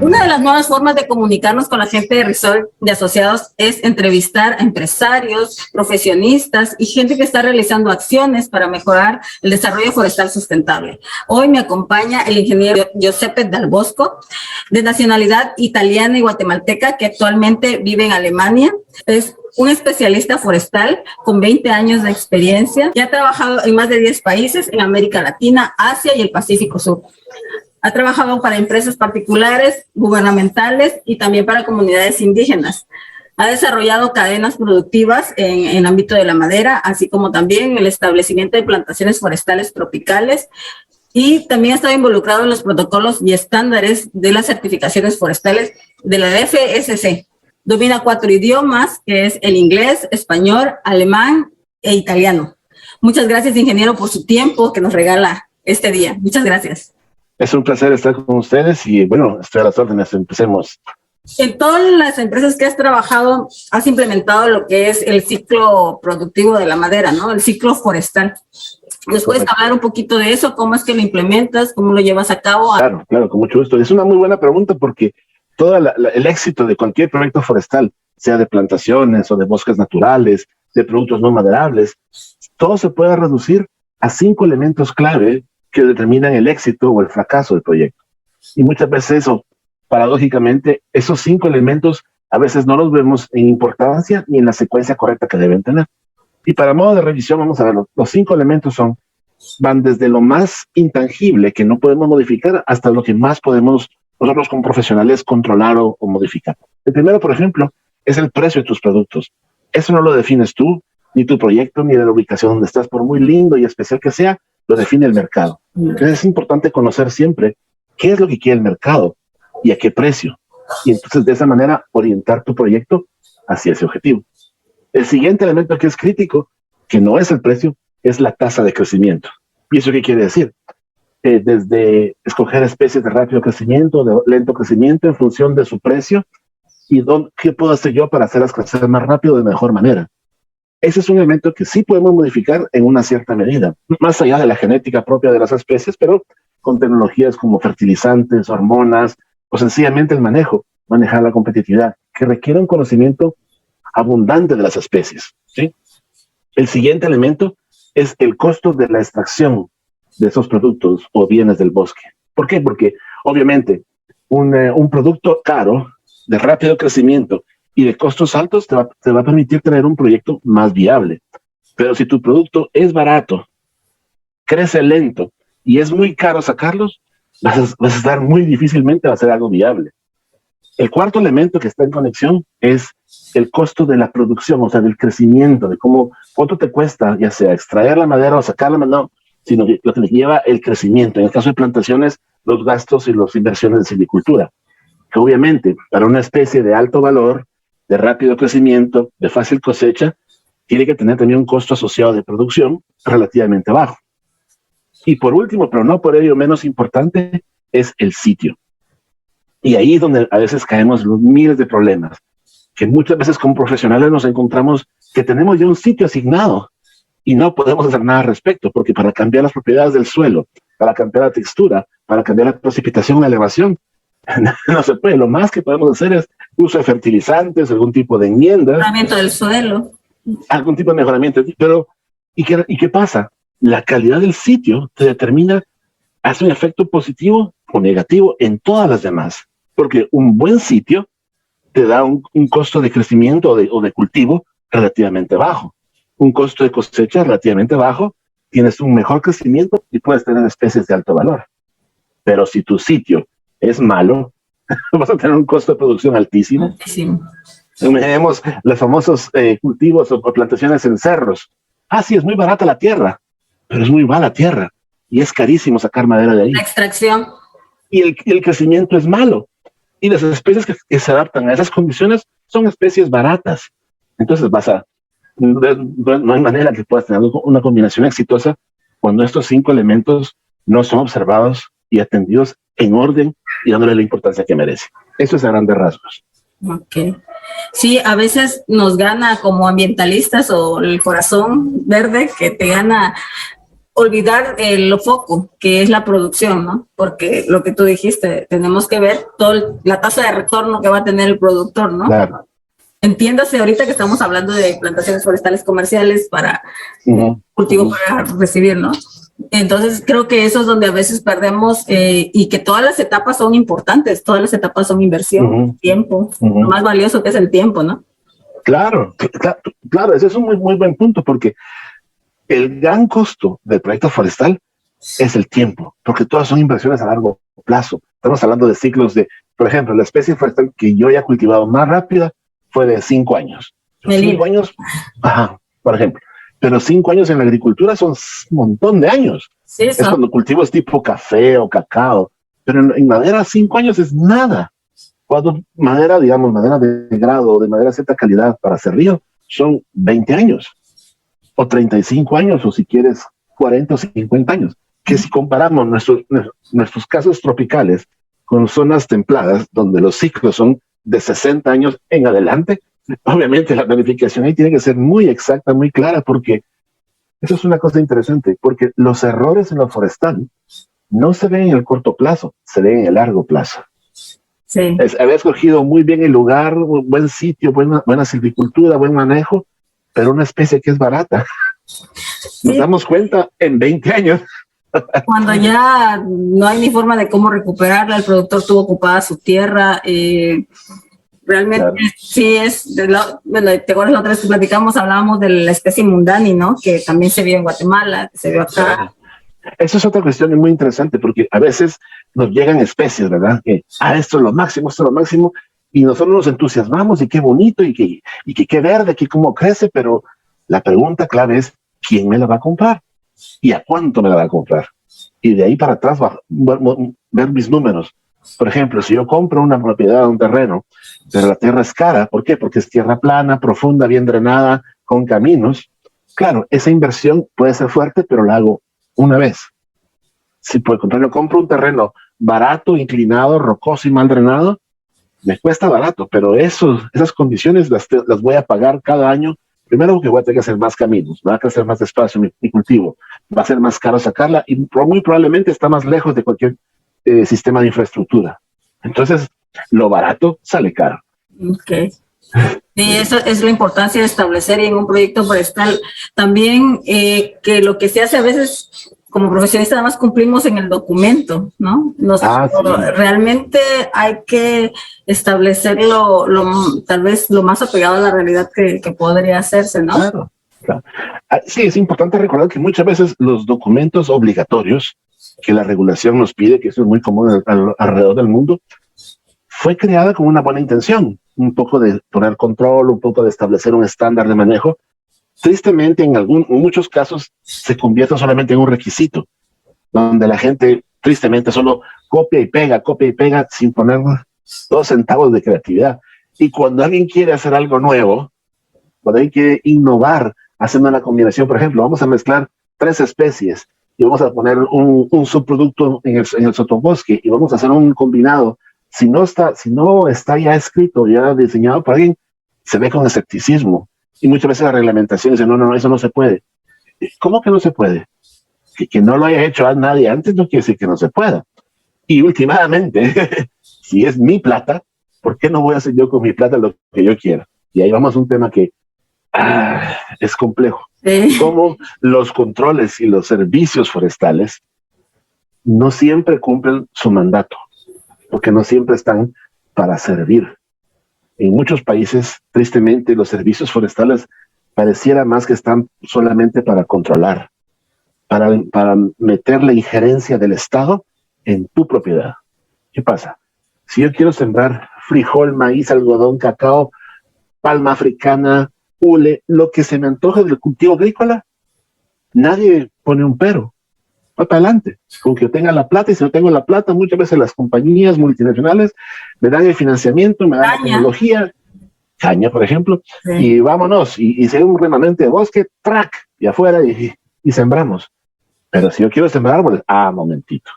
Una de las nuevas formas de comunicarnos con la gente de Resort de Asociados es entrevistar a empresarios, profesionistas y gente que está realizando acciones para mejorar el desarrollo forestal sustentable. Hoy me acompaña el ingeniero Giuseppe Dal Bosco, de nacionalidad italiana y guatemalteca, que actualmente vive en Alemania. Es un especialista forestal con 20 años de experiencia y ha trabajado en más de 10 países en América Latina, Asia y el Pacífico Sur. Ha trabajado para empresas particulares, gubernamentales y también para comunidades indígenas. Ha desarrollado cadenas productivas en el ámbito de la madera, así como también el establecimiento de plantaciones forestales tropicales, y también ha estado involucrado en los protocolos y estándares de las certificaciones forestales de la FSC. Domina 4 idiomas, que es el inglés, español, alemán e italiano. Muchas gracias, ingeniero, por su tiempo que nos regala este día. Muchas gracias. Es un placer estar con ustedes y bueno, estoy a las órdenes, empecemos. En todas las empresas que has trabajado, has implementado lo que es el ciclo productivo de la madera, ¿no? El ciclo forestal. ¿Nos puedes hablar un poquito de eso? ¿Cómo es que lo implementas? ¿Cómo lo llevas a cabo? Claro, con mucho gusto. Es una muy buena pregunta porque todo el éxito de cualquier proyecto forestal, sea de plantaciones o de bosques naturales, de productos no maderables, todo se puede reducir a 5 elementos clave que determinan el éxito o el fracaso del proyecto. Y muchas veces eso, paradójicamente, esos 5 elementos a veces no los vemos en importancia ni en la secuencia correcta que deben tener. Y para modo de revisión, vamos a ver, los 5 elementos van desde lo más intangible que no podemos modificar hasta lo que más podemos nosotros como profesionales controlar o modificar. El primero, por ejemplo, es el precio de tus productos. Eso no lo defines tú, ni tu proyecto, ni de la ubicación donde estás, por muy lindo y especial que sea, lo define el mercado. Entonces es importante conocer siempre qué es lo que quiere el mercado y a qué precio. Y entonces de esa manera orientar tu proyecto hacia ese objetivo. El siguiente elemento que es crítico, que no es el precio, es la tasa de crecimiento. ¿Y eso qué quiere decir? Desde escoger especies de rápido crecimiento, de lento crecimiento, en función de su precio, y qué puedo hacer yo para hacerlas crecer más rápido de mejor manera. Ese es un elemento que sí podemos modificar en una cierta medida, más allá de la genética propia de las especies, pero con tecnologías como fertilizantes, hormonas, o sencillamente el manejar la competitividad, que requiere un conocimiento abundante de las especies, ¿sí? El siguiente elemento es el costo de la extracción de esos productos o bienes del bosque. ¿Por qué? Porque obviamente un producto caro, de rápido crecimiento y de costos altos te va a permitir tener un proyecto más viable. Pero si tu producto es barato, crece lento y es muy caro sacarlos, vas a estar muy difícilmente a hacer algo viable. El cuarto elemento que está en conexión es el costo de la producción, o sea, del crecimiento, de cuánto te cuesta, ya sea extraer la madera o sacarla, no, sino que lo que le lleva el crecimiento. En el caso de plantaciones, los gastos y las inversiones de silvicultura, que obviamente para una especie de alto valor, de rápido crecimiento, de fácil cosecha, tiene que tener también un costo asociado de producción relativamente bajo. Y por último, pero no por ello menos importante, es el sitio. Y ahí es donde a veces caemos los miles de problemas, que muchas veces como profesionales nos encontramos que tenemos ya un sitio asignado y no podemos hacer nada al respecto, porque para cambiar las propiedades del suelo, para cambiar la textura, para cambiar la precipitación o la elevación, no se puede. Lo más que podemos hacer es uso de fertilizantes, algún tipo de enmienda. Mejoramiento del suelo. Algún tipo de mejoramiento. Pero, ¿y qué pasa? La calidad del sitio te determina, hace un efecto positivo o negativo en todas las demás. Porque un buen sitio te da un costo de crecimiento o de cultivo relativamente bajo. Un costo de cosecha relativamente bajo, tienes un mejor crecimiento y puedes tener especies de alto valor. Pero si tu sitio es malo, vas a tener un costo de producción altísimo. Imaginemos los famosos cultivos o plantaciones en cerros. Sí, es muy barata la tierra, pero es muy mala tierra y es carísimo sacar madera de ahí. La extracción. Y el crecimiento es malo. Y las especies que se adaptan a esas condiciones son especies baratas. Entonces no hay manera que puedas tener una combinación exitosa cuando estos 5 elementos no son observados y atendidos en orden y dándole la importancia que merece. Eso es a grandes rasgos. Ok. Sí, a veces nos gana como ambientalistas o el corazón verde que te gana olvidar lo foco, que es la producción, ¿no? Porque lo que tú dijiste, tenemos que ver la tasa de retorno que va a tener el productor, ¿no? Claro. Entiéndase ahorita que estamos hablando de plantaciones forestales comerciales para cultivo para recibir, ¿no? Entonces creo que eso es donde a veces perdemos y que todas las etapas son importantes, todas las etapas son inversión, tiempo, lo más valioso que es el tiempo, ¿no? Claro, claro, ese es un muy, muy buen punto, porque el gran costo del proyecto forestal es el tiempo, porque todas son inversiones a largo plazo. Estamos hablando de ciclos de, por ejemplo, la especie forestal que yo haya cultivado más rápida fue de 5 años. 5 años, por ejemplo. Pero 5 años en la agricultura son un montón de años. Sí, es cuando cultivos tipo café o cacao. Pero en madera 5 años es nada. Cuando madera, digamos, madera de grado o de madera de cierta calidad para cerrillo, son 20 años. O 35 años, o si quieres 40 o 50 años. Que si comparamos nuestros casos tropicales con zonas templadas, donde los ciclos son de 60 años en adelante, obviamente la planificación ahí tiene que ser muy exacta, muy clara, porque eso es una cosa interesante, porque los errores en lo forestal no se ven en el corto plazo, se ven en el largo plazo. Sí. Haber escogido muy bien el lugar, buen sitio, buena silvicultura, buen manejo, pero una especie que es barata. Nos damos cuenta en 20 años. Cuando ya no hay ni forma de cómo recuperarla, el productor tuvo ocupada su tierra. Realmente sí es, bueno, te acuerdas la otra vez que platicamos, hablábamos de la especie mundani, ¿no? Que también se vio en Guatemala, que se vio acá. Eso es otra cuestión muy interesante, porque a veces nos llegan especies, ¿verdad? Que, esto es lo máximo, y nosotros nos entusiasmamos, y qué bonito, y que qué verde, que cómo crece, pero la pregunta clave es, ¿quién me la va a comprar? ¿Y a cuánto me la va a comprar? Y de ahí para atrás ver mis números. Por ejemplo, si yo compro una propiedad, un terreno, pero la tierra es cara, ¿por qué? Porque es tierra plana, profunda, bien drenada, con caminos. Claro, esa inversión puede ser fuerte, pero la hago una vez. Si por el contrario compro un terreno barato, inclinado, rocoso y mal drenado, me cuesta barato, pero esas condiciones las voy a pagar cada año. Primero porque voy a tener que hacer más caminos, va a crecer más despacio mi cultivo, va a ser más caro sacarla y muy probablemente está más lejos de cualquier sistema de infraestructura. Entonces, lo barato sale caro. Okay. Sí, eso es la importancia de establecer en un proyecto forestal. También que lo que se hace a veces como profesionista nada más cumplimos en el documento, ¿no? Sí. Realmente hay que establecerlo tal vez lo más apegado a la realidad que podría hacerse, ¿no? Claro. Sí, es importante recordar que muchas veces los documentos obligatorios que la regulación nos pide, que eso es muy común alrededor del mundo, fue creada con una buena intención, un poco de poner control, un poco de establecer un estándar de manejo. Tristemente, en muchos casos se convierte solamente en un requisito, donde la gente tristemente solo copia y pega sin poner 2 centavos de creatividad. Y cuando alguien quiere hacer algo nuevo, cuando alguien quiere innovar, haciendo una combinación, por ejemplo, vamos a mezclar 3 especies y vamos a poner un subproducto en el sotobosque y vamos a hacer un combinado. Si no está ya escrito, ya diseñado por alguien, se ve con escepticismo. Y muchas veces la reglamentación dice, no, eso no se puede. ¿Cómo que no se puede? Que no lo haya hecho a nadie antes no quiere decir que no se pueda. Y últimamente, si es mi plata, ¿por qué no voy a hacer yo con mi plata lo que yo quiera? Y ahí vamos a un tema que es complejo. Sí. Cómo los controles y los servicios forestales no siempre cumplen su mandato, porque no siempre están para servir. En muchos países, tristemente, los servicios forestales pareciera más que están solamente para controlar, para meter la injerencia del Estado en tu propiedad. ¿Qué pasa? Si yo quiero sembrar frijol, maíz, algodón, cacao, palma africana, hule, lo que se me antoje del cultivo agrícola, nadie pone un pero. Va para adelante, con que yo tenga la plata, y si no tengo la plata, muchas veces las compañías multinacionales me dan el financiamiento, me dan la tecnología, caña, por ejemplo, sí. Y vámonos, y si hay un remanente de bosque, track, y afuera, y sembramos. Pero si yo quiero sembrar árboles, momentito.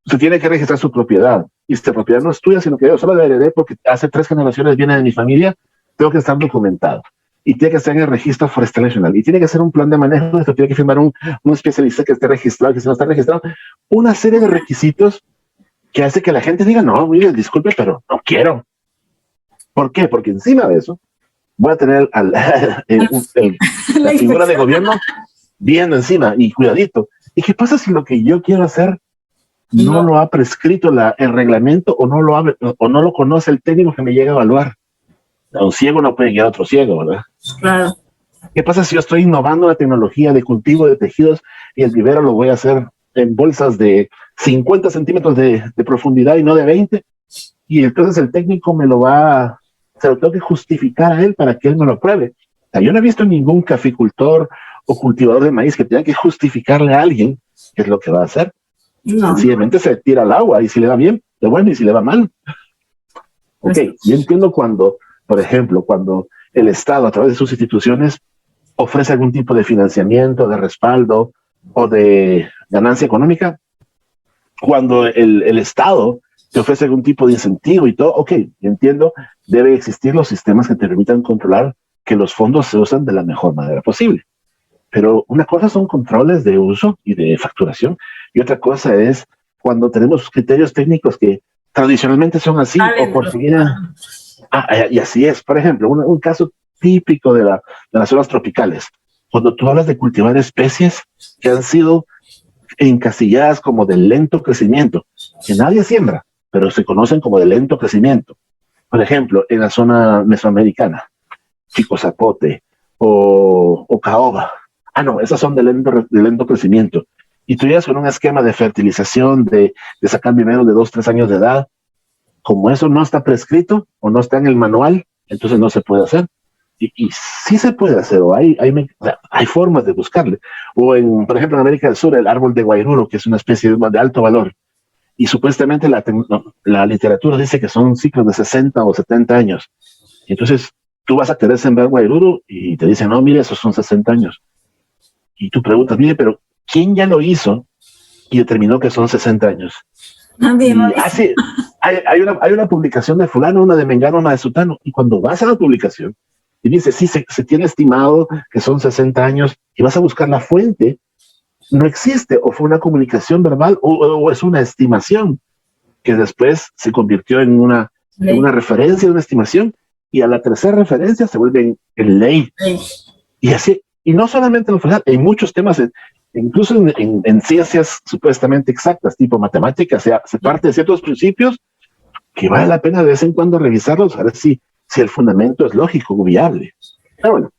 Usted tiene que registrar su propiedad, y esta propiedad no es tuya, sino que yo solo la heredé porque hace 3 generaciones viene de mi familia, tengo que estar documentado. y tiene que estar en el registro forestal nacional, y tiene que hacer un plan de manejo, esto tiene que firmar un especialista que esté registrado, que si no está registrado, una serie de requisitos que hace que la gente diga, no, mire, disculpe, pero no quiero. ¿Por qué? Porque encima de eso voy a tener la figura de gobierno viendo encima y cuidadito. ¿Y qué pasa si lo que yo quiero hacer no lo ha prescrito el reglamento o no lo conoce el técnico que me llega a evaluar? Un ciego no puede guiar a otro ciego, ¿verdad? Claro. ¿Qué pasa si yo estoy innovando la tecnología de cultivo de tejidos y el vivero lo voy a hacer en bolsas de 50 centímetros de profundidad y no de 20? Y entonces el técnico se lo tengo que justificar a él para que él me lo apruebe. O sea, yo no he visto ningún caficultor o cultivador de maíz que tenga que justificarle a alguien qué es lo que va a hacer. No. Sencillamente se tira al agua, y si le va bien, de bueno, y si le va mal. Ok, yo entiendo cuando, por ejemplo, cuando el Estado a través de sus instituciones ofrece algún tipo de financiamiento, de respaldo o de ganancia económica, cuando el Estado te ofrece algún tipo de incentivo y todo, ok, yo entiendo, debe existir los sistemas que te permitan controlar que los fondos se usan de la mejor manera posible. Pero una cosa son controles de uso y de facturación, y otra cosa es cuando tenemos criterios técnicos que tradicionalmente son así, o porque vienen... y así es. Por ejemplo, un caso típico de las zonas tropicales, cuando tú hablas de cultivar especies que han sido encasilladas como de lento crecimiento, que nadie siembra, pero se conocen como de lento crecimiento. Por ejemplo, en la zona mesoamericana, chico zapote o caoba. No, esas son de lento crecimiento. Y tú llegas con un esquema de fertilización, de sacar viveros de 2-3 años de edad. Como eso no está prescrito o no está en el manual, entonces no se puede hacer. Y sí se puede hacer, o hay formas de buscarle. O por ejemplo, en América del Sur, el árbol de Guairuro, que es una especie de alto valor. Y supuestamente la literatura dice que son ciclos de 60 o 70 años. Y entonces tú vas a querer sembrar Guairuro y te dicen, no, mire, esos son 60 años. Y tú preguntas, mire, pero ¿quién ya lo hizo y determinó que son 60 años? Sí, hay una publicación de fulano, una de mengano, una de sutano, y cuando vas a la publicación y dice, sí, se tiene estimado que son 60 años, y vas a buscar la fuente, no existe, o fue una comunicación verbal, o es una estimación que después se convirtió en una referencia, una estimación, y a la tercera referencia se vuelve en ley. Y así, y no solamente en lo federal, en muchos temas, incluso en ciencias supuestamente exactas, tipo matemáticas, se parte de ciertos principios que vale la pena de vez en cuando revisarlos, a ver si el fundamento es lógico, viable. Pero bueno,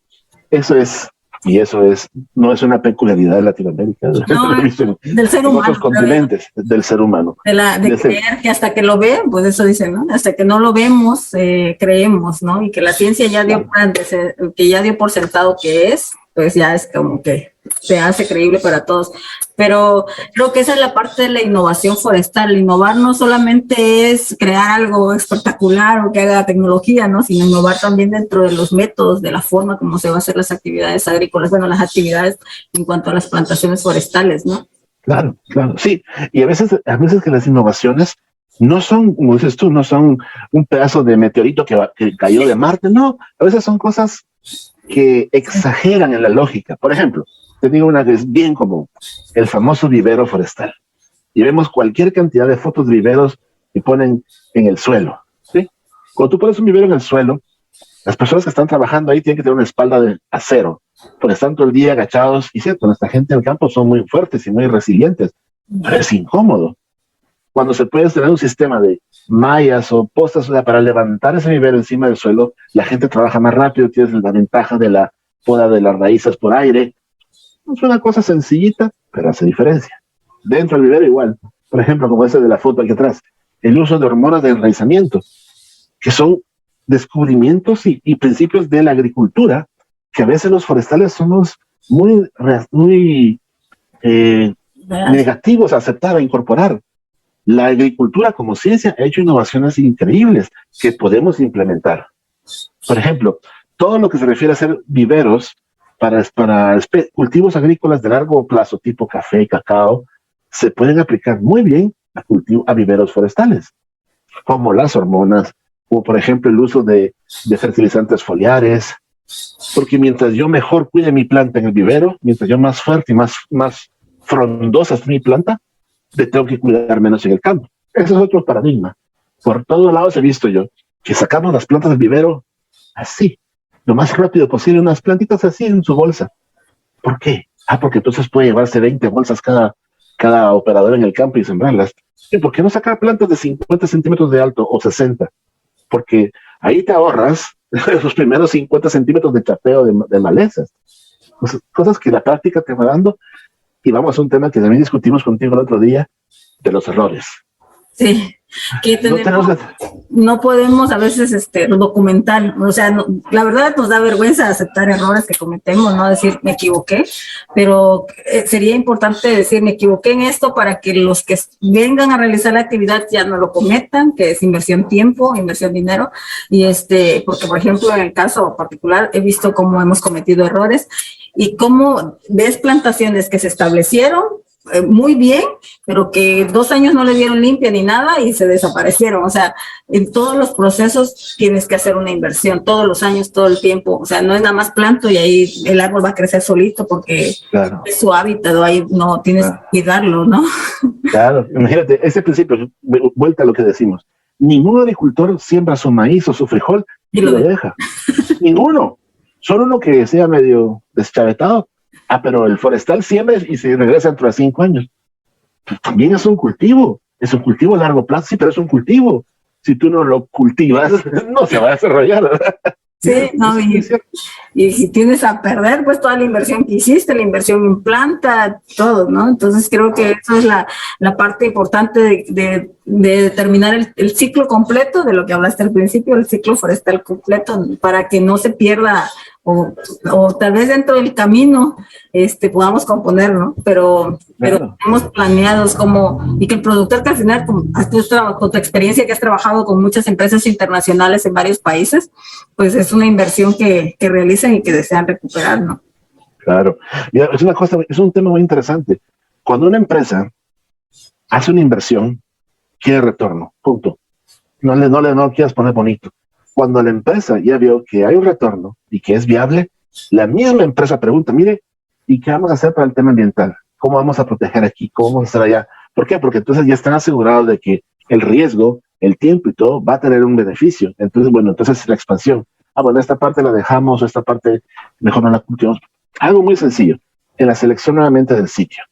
no es una peculiaridad de Latinoamérica, del ser humano. En otros continentes, del ser humano. De creer que hasta que lo ven, pues eso dicen, ¿no? Hasta que no lo vemos, creemos, ¿no? Y que la ciencia ya dio por sentado que es, pues ya es como que se hace creíble para todos. Pero creo que esa es la parte de la innovación forestal. Innovar no solamente es crear algo espectacular o que haga tecnología, ¿no? Sino innovar también dentro de los métodos, de la forma como se va a hacer las actividades agrícolas, las actividades en cuanto a las plantaciones forestales, ¿no? Claro, sí. Y a veces que las innovaciones no son, como dices tú, no son un pedazo de meteorito que cayó de Marte, no. A veces son cosas que exageran en la lógica. Por ejemplo, te digo una que es bien común, el famoso vivero forestal. Y vemos cualquier cantidad de fotos de viveros que ponen en el suelo, ¿sí? Cuando tú pones un vivero en el suelo, las personas que están trabajando ahí tienen que tener una espalda de acero, porque están todo el día agachados, y cierto, nuestra gente en el campo son muy fuertes y muy resilientes, pero es incómodo. Cuando se puede tener un sistema de mallas o postas para levantar ese vivero encima del suelo, la gente trabaja más rápido, tienes la ventaja de la poda de las raíces por aire. Es una cosa sencillita, pero hace diferencia. Dentro del vivero igual. Por ejemplo, como ese de la foto aquí atrás, el uso de hormonas de enraizamiento, que son descubrimientos y principios de la agricultura, que a veces los forestales somos muy negativos a aceptar, a incorporar. La agricultura como ciencia ha hecho innovaciones increíbles que podemos implementar. Por ejemplo, todo lo que se refiere a hacer viveros para cultivos agrícolas de largo plazo, tipo café y cacao, se pueden aplicar muy bien a viveros forestales, como las hormonas, o por ejemplo el uso de fertilizantes foliares, Porque mientras yo mejor cuide mi planta en el vivero, mientras yo más fuerte y más frondosa esté mi planta, le tengo que cuidar menos en el campo. Ese es otro paradigma. Por todos lados he visto yo que sacamos las plantas del vivero así, lo más rápido posible, unas plantitas así en su bolsa. ¿Por qué? Porque entonces puede llevarse 20 bolsas cada operador en el campo y sembrarlas. ¿Y por qué no sacar plantas de 50 centímetros de alto o 60? Porque ahí te ahorras los primeros 50 centímetros de chapeo de malezas. Cosas que la práctica te va dando. Y vamos a un tema que también discutimos contigo el otro día, de los errores. Sí, que no podemos a veces documentar, o sea, la verdad nos da vergüenza aceptar errores que cometemos, no decir me equivoqué, pero sería importante decir me equivoqué en esto para que los que vengan a realizar la actividad ya no lo cometan, que es inversión tiempo, inversión dinero, y porque por ejemplo en el caso particular he visto cómo hemos cometido errores y cómo ves plantaciones que se establecieron muy bien, pero que 2 años no le dieron limpia ni nada y se desaparecieron. O sea, en todos los procesos tienes que hacer una inversión, todos los años, todo el tiempo. O sea, no es nada más planto y ahí el árbol va a crecer solito porque claro, es su hábitat, ahí no tienes que cuidarlo, ¿no? Claro, imagínate, ese principio, vuelta a lo que decimos. Ningún agricultor siembra su maíz o su frijol y lo deja. Ninguno. Solo uno que sea medio deschavetado. Pero el forestal siembra y se regresa dentro de 5 años. Pues también es un cultivo a largo plazo, sí, pero es un cultivo. Si tú no lo cultivas, no se va a desarrollar, ¿verdad? Sí, no, y si tienes a perder, pues toda la inversión que hiciste, la inversión en planta, todo, ¿no? Entonces creo que eso es la parte importante de determinar el ciclo completo de lo que hablaste al principio, el ciclo forestal completo, para que no se pierda o tal vez dentro del camino podamos componer, ¿no? Pero tenemos planeados y que el productor que al final, con tu experiencia que has trabajado con muchas empresas internacionales en varios países, pues es una inversión que realizan y que desean recuperar, ¿no? Claro. Mira, es un tema muy interesante. Cuando una empresa hace una inversión, quiere retorno, punto. No quieras poner bonito. Cuando la empresa ya vio que hay un retorno y que es viable, la misma empresa pregunta, mire, ¿y qué vamos a hacer para el tema ambiental? ¿Cómo vamos a proteger aquí? ¿Cómo vamos a hacer allá? ¿Por qué? Porque entonces ya están asegurados de que el riesgo, el tiempo y todo va a tener un beneficio. Entonces, entonces la expansión. Esta parte la dejamos, esta parte mejor no la cultivamos. Algo muy sencillo, en la selección nuevamente del sitio.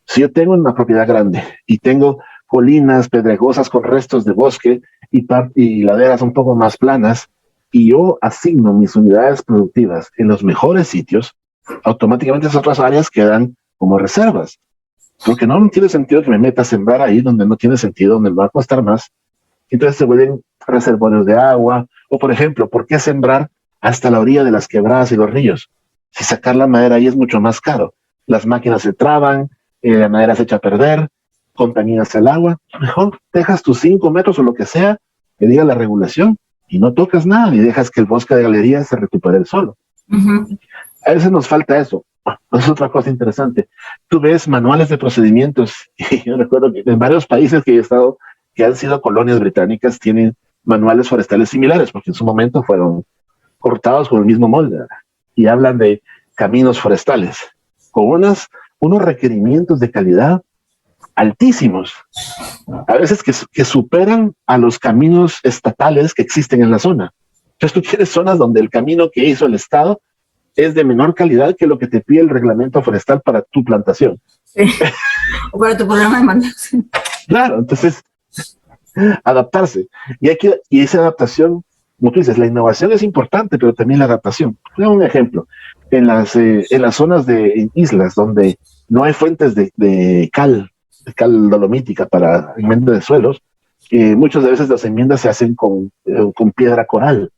Si yo tengo una propiedad grande y tengo colinas pedregosas con restos de bosque y laderas un poco más planas, y yo asigno mis unidades productivas en los mejores sitios, automáticamente esas otras áreas quedan como reservas. Porque no tiene sentido que me meta a sembrar ahí donde no tiene sentido, donde me va a costar más. Entonces se vuelven reservorios de agua. O, por ejemplo, ¿por qué sembrar hasta la orilla de las quebradas y los ríos? Si sacar la madera ahí es mucho más caro. Las máquinas se traban, la madera se echa a perder, contaminas el agua. Mejor dejas tus 5 metros o lo que sea que diga la regulación y no tocas nada y dejas que el bosque de galería se recupere solo. A veces nos falta eso. Es otra cosa interesante. Tú ves manuales de procedimientos y yo recuerdo que en varios países que he estado, que han sido colonias británicas, tienen manuales forestales similares porque en su momento fueron cortados con el mismo molde y hablan de caminos forestales con unos requerimientos de calidad altísimos, a veces que superan a los caminos estatales que existen en la zona. Entonces tú tienes zonas donde el camino que hizo el Estado es de menor calidad que lo que te pide el reglamento forestal para tu plantación. Sí. O para tu programa de manejo. Claro, entonces adaptarse. Y esa adaptación, como tú dices, la innovación es importante, pero también la adaptación. Tengo un ejemplo. En las zonas de islas donde no hay fuentes de cal dolomítica para enmienda de suelos, muchas veces las enmiendas se hacen con piedra coral,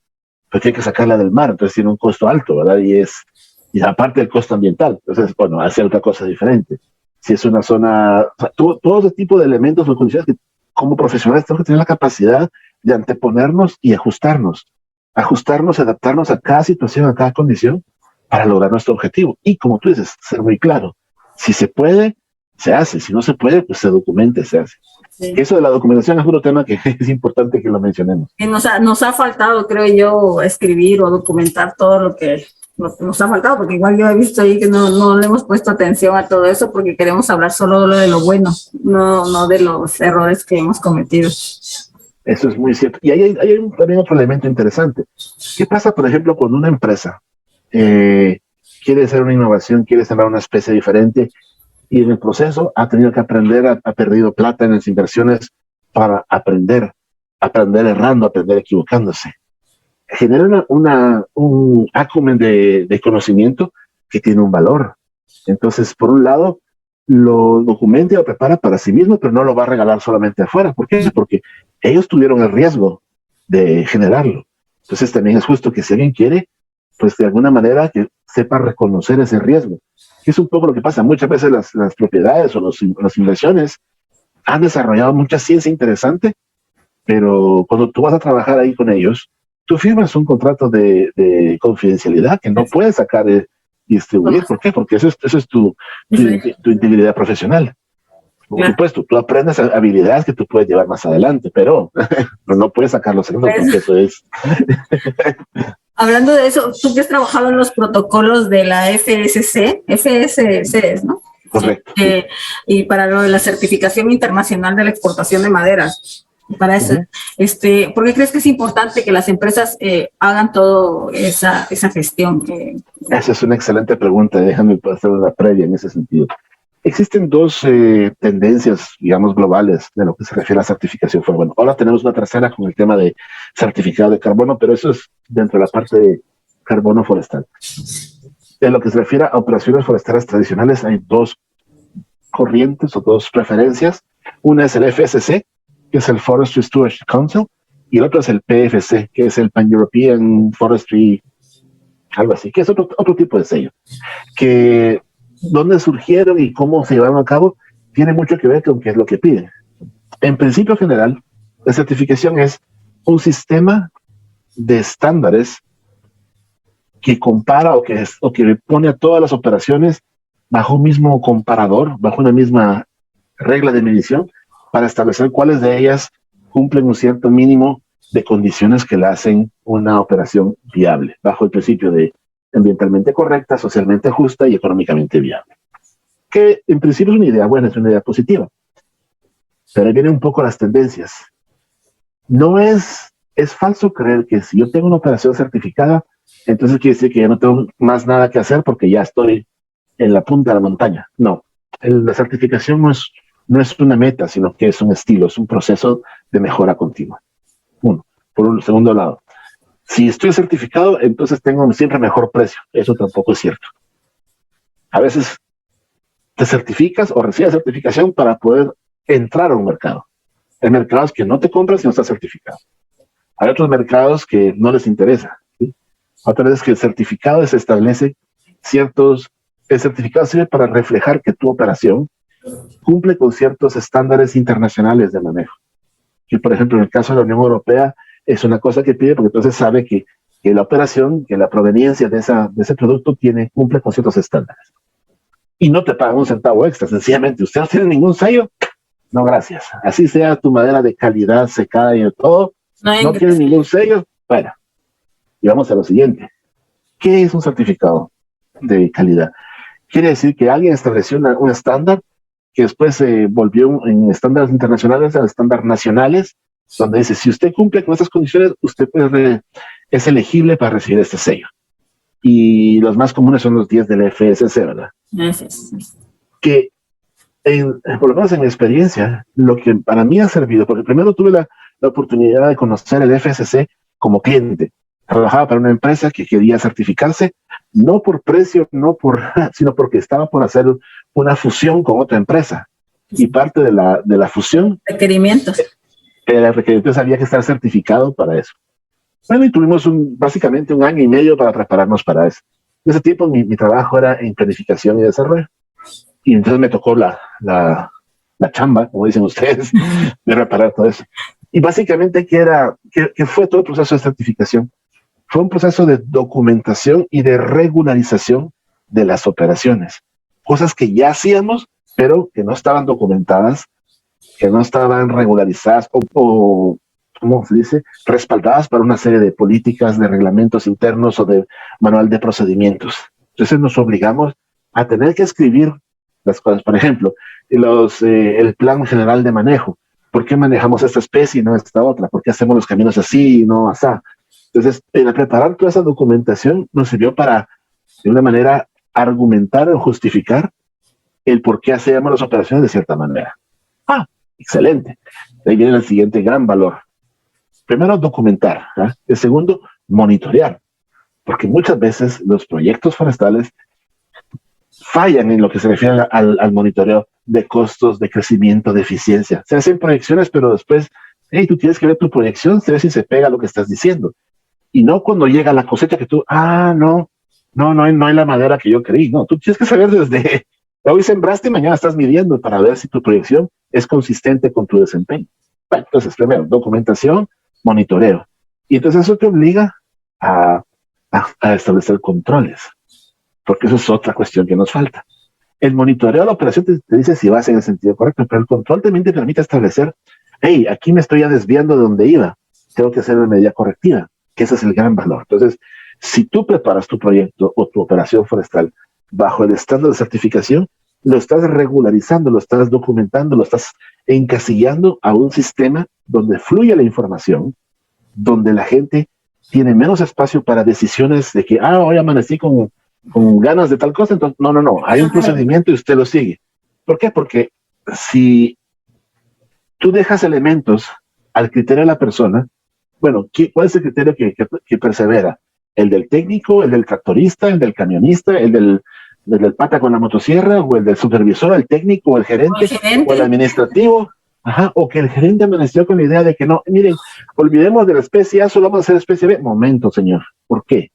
porque hay que sacarla del mar, entonces tiene un costo alto, ¿verdad? Y aparte del costo ambiental, entonces, hace otra cosa diferente. Si es una zona, todo ese tipo de elementos o condiciones que como profesionales tenemos que tener la capacidad de anteponernos y ajustarnos, adaptarnos a cada situación, a cada condición, para lograr nuestro objetivo. Y como tú dices, ser muy claro, si se puede, se hace. Si no se puede, pues se documente, se hace. Sí. Eso de la documentación es otro tema que es importante que lo mencionemos. Y nos ha faltado, creo yo, escribir o documentar todo lo que nos ha faltado, porque igual yo he visto ahí que no le hemos puesto atención a todo eso porque queremos hablar solo de lo bueno, no de los errores que hemos cometido. Eso es muy cierto. Y hay también otro elemento interesante. ¿Qué pasa, por ejemplo, cuando una empresa quiere hacer una innovación, quiere sembrar una especie diferente y en el proceso ha tenido que aprender, ha perdido plata en las inversiones para aprender errando, aprender equivocándose? Genera un acumen de conocimiento que tiene un valor. Entonces, por un lado, lo documenta y lo prepara para sí mismo, pero no lo va a regalar solamente afuera. ¿Por qué? Porque ellos tuvieron el riesgo de generarlo. Entonces, también es justo que si alguien quiere, pues de alguna manera que sepa reconocer ese riesgo. Que es un poco lo que pasa. Muchas veces las propiedades o las inversiones han desarrollado mucha ciencia interesante, pero cuando tú vas a trabajar ahí con ellos, tú firmas un contrato de confidencialidad que no puedes sacar y distribuir. ¿Por qué? Porque eso es tu integridad profesional. Por supuesto, tú aprendes habilidades que tú puedes llevar más adelante, pero no puedes sacarlo secreto porque eso es. Hablando de eso, tú que has trabajado en los protocolos de la FSC, ¿no? Correcto. Y para lo de la certificación internacional de la exportación de maderas. Para eso, ¿por qué crees que es importante que las empresas hagan toda esa gestión? Esa es una excelente pregunta. Déjame hacer una previa en ese sentido. Existen dos tendencias, digamos, globales de lo que se refiere a certificación. Bueno, ahora tenemos una tercera con el tema de certificado de carbono, pero eso es dentro de la parte de carbono forestal. En lo que se refiere a operaciones forestales tradicionales, hay dos corrientes o dos preferencias. Una es el FSC, que es el Forestry Stewardship Council, y el otro es el PFC, que es el Pan-European Forestry, algo así, que es otro tipo de sello. Que dónde surgieron y cómo se llevaron a cabo tiene mucho que ver con qué es lo que piden. En principio general, la certificación es un sistema de estándares que compara o que pone a todas las operaciones bajo un mismo comparador, bajo una misma regla de medición, para establecer cuáles de ellas cumplen un cierto mínimo de condiciones que la hacen una operación viable, bajo el principio de ambientalmente correcta, socialmente justa y económicamente viable. Que en principio es una idea buena, es una idea positiva. Pero ahí vienen un poco las tendencias. Es falso creer que si yo tengo una operación certificada, entonces quiere decir que ya no tengo más nada que hacer porque ya estoy en la punta de la montaña. No, la certificación no es una meta, sino que es un estilo, es un proceso de mejora continua. Uno. Por un segundo lado, si estoy certificado, entonces tengo siempre mejor precio. Eso tampoco es cierto. A veces te certificas o recibes certificación para poder entrar a un mercado. Hay mercados que no te compran si no estás certificado. Hay otros mercados que no les interesa, ¿sí? Otra vez que el certificado se establece el certificado sirve para reflejar que tu operación cumple con ciertos estándares internacionales de manejo. Que, por ejemplo, en el caso de la Unión Europea, es una cosa que pide porque entonces sabe que la operación, que la proveniencia de ese producto cumple con ciertos estándares. Y no te pagan un centavo extra, sencillamente. ¿Usted no tiene ningún sello? No, gracias. Así sea tu madera de calidad, secada y de todo, no tiene ningún sello. Bueno, y vamos a lo siguiente. ¿Qué es un certificado de calidad? Quiere decir que alguien estableció un estándar que después se volvió en estándares internacionales a estándares nacionales, donde dice, si usted cumple con estas condiciones, usted es elegible para recibir este sello. Y los más comunes son los 10 del FSC, ¿verdad? Que, por lo menos en mi experiencia, lo que para mí ha servido, porque primero tuve la oportunidad de conocer el FSC como cliente. Trabajaba para una empresa que quería certificarse, no por precio, sino porque estaba por hacer una fusión con otra empresa. Y parte de la fusión... Requerimientos. Había que estar certificado para eso. Bueno, y tuvimos básicamente 1 año y medio para prepararnos para eso. En ese tiempo mi trabajo era en planificación y desarrollo. Y entonces me tocó la chamba, como dicen ustedes, de preparar todo eso. Y básicamente, ¿qué fue todo el proceso de certificación? Fue un proceso de documentación y de regularización de las operaciones. Cosas que ya hacíamos, pero que no estaban documentadas, que no estaban regularizadas o ¿cómo se dice?, respaldadas por una serie de políticas, de reglamentos internos o de manual de procedimientos. Entonces nos obligamos a tener que escribir las cosas. Por ejemplo, el plan general de manejo. ¿Por qué manejamos esta especie y no esta otra? ¿Por qué hacemos los caminos así y no así? Entonces, el preparar toda esa documentación nos sirvió para, de una manera, argumentar o justificar el por qué hacemos las operaciones de cierta manera. Excelente. Ahí viene el siguiente gran valor. Primero, documentar. El segundo, monitorear. Porque muchas veces los proyectos forestales fallan en lo que se refiere al monitoreo de costos, de crecimiento, de eficiencia. Se hacen proyecciones, pero después, hey, tú tienes que ver tu proyección, se ve si se pega a lo que estás diciendo. Y no cuando llega la cosecha que tú, no hay la madera que yo creí. No, tú tienes que saber desde hoy sembraste y mañana estás midiendo para ver si tu proyección es consistente con tu desempeño. Bueno, entonces, primero, documentación, monitoreo. Y entonces eso te obliga a establecer controles, porque eso es otra cuestión que nos falta. El monitoreo de la operación te dice si vas en el sentido correcto, pero el control también te permite establecer, hey, aquí me estoy ya desviando de donde iba, tengo que hacer una medida correctiva, que ese es el gran valor. Entonces, si tú preparas tu proyecto o tu operación forestal bajo el estándar de certificación, lo estás regularizando, lo estás documentando, lo estás encasillando a un sistema donde fluye la información, donde la gente tiene menos espacio para decisiones de que, hoy amanecí con ganas de tal cosa, entonces, no, hay un procedimiento y usted lo sigue. ¿Por qué? Porque si tú dejas elementos al criterio de la persona, bueno, ¿cuál es el criterio que persevera? ¿El del técnico, el del tractorista, el del camionista, el del pata con la motosierra, o el del supervisor, el técnico, o el gerente, o el administrativo? O que el gerente amaneció con la idea de que no, miren, olvidemos de la especie A, solo vamos a hacer especie B. Momento, señor, ¿por qué?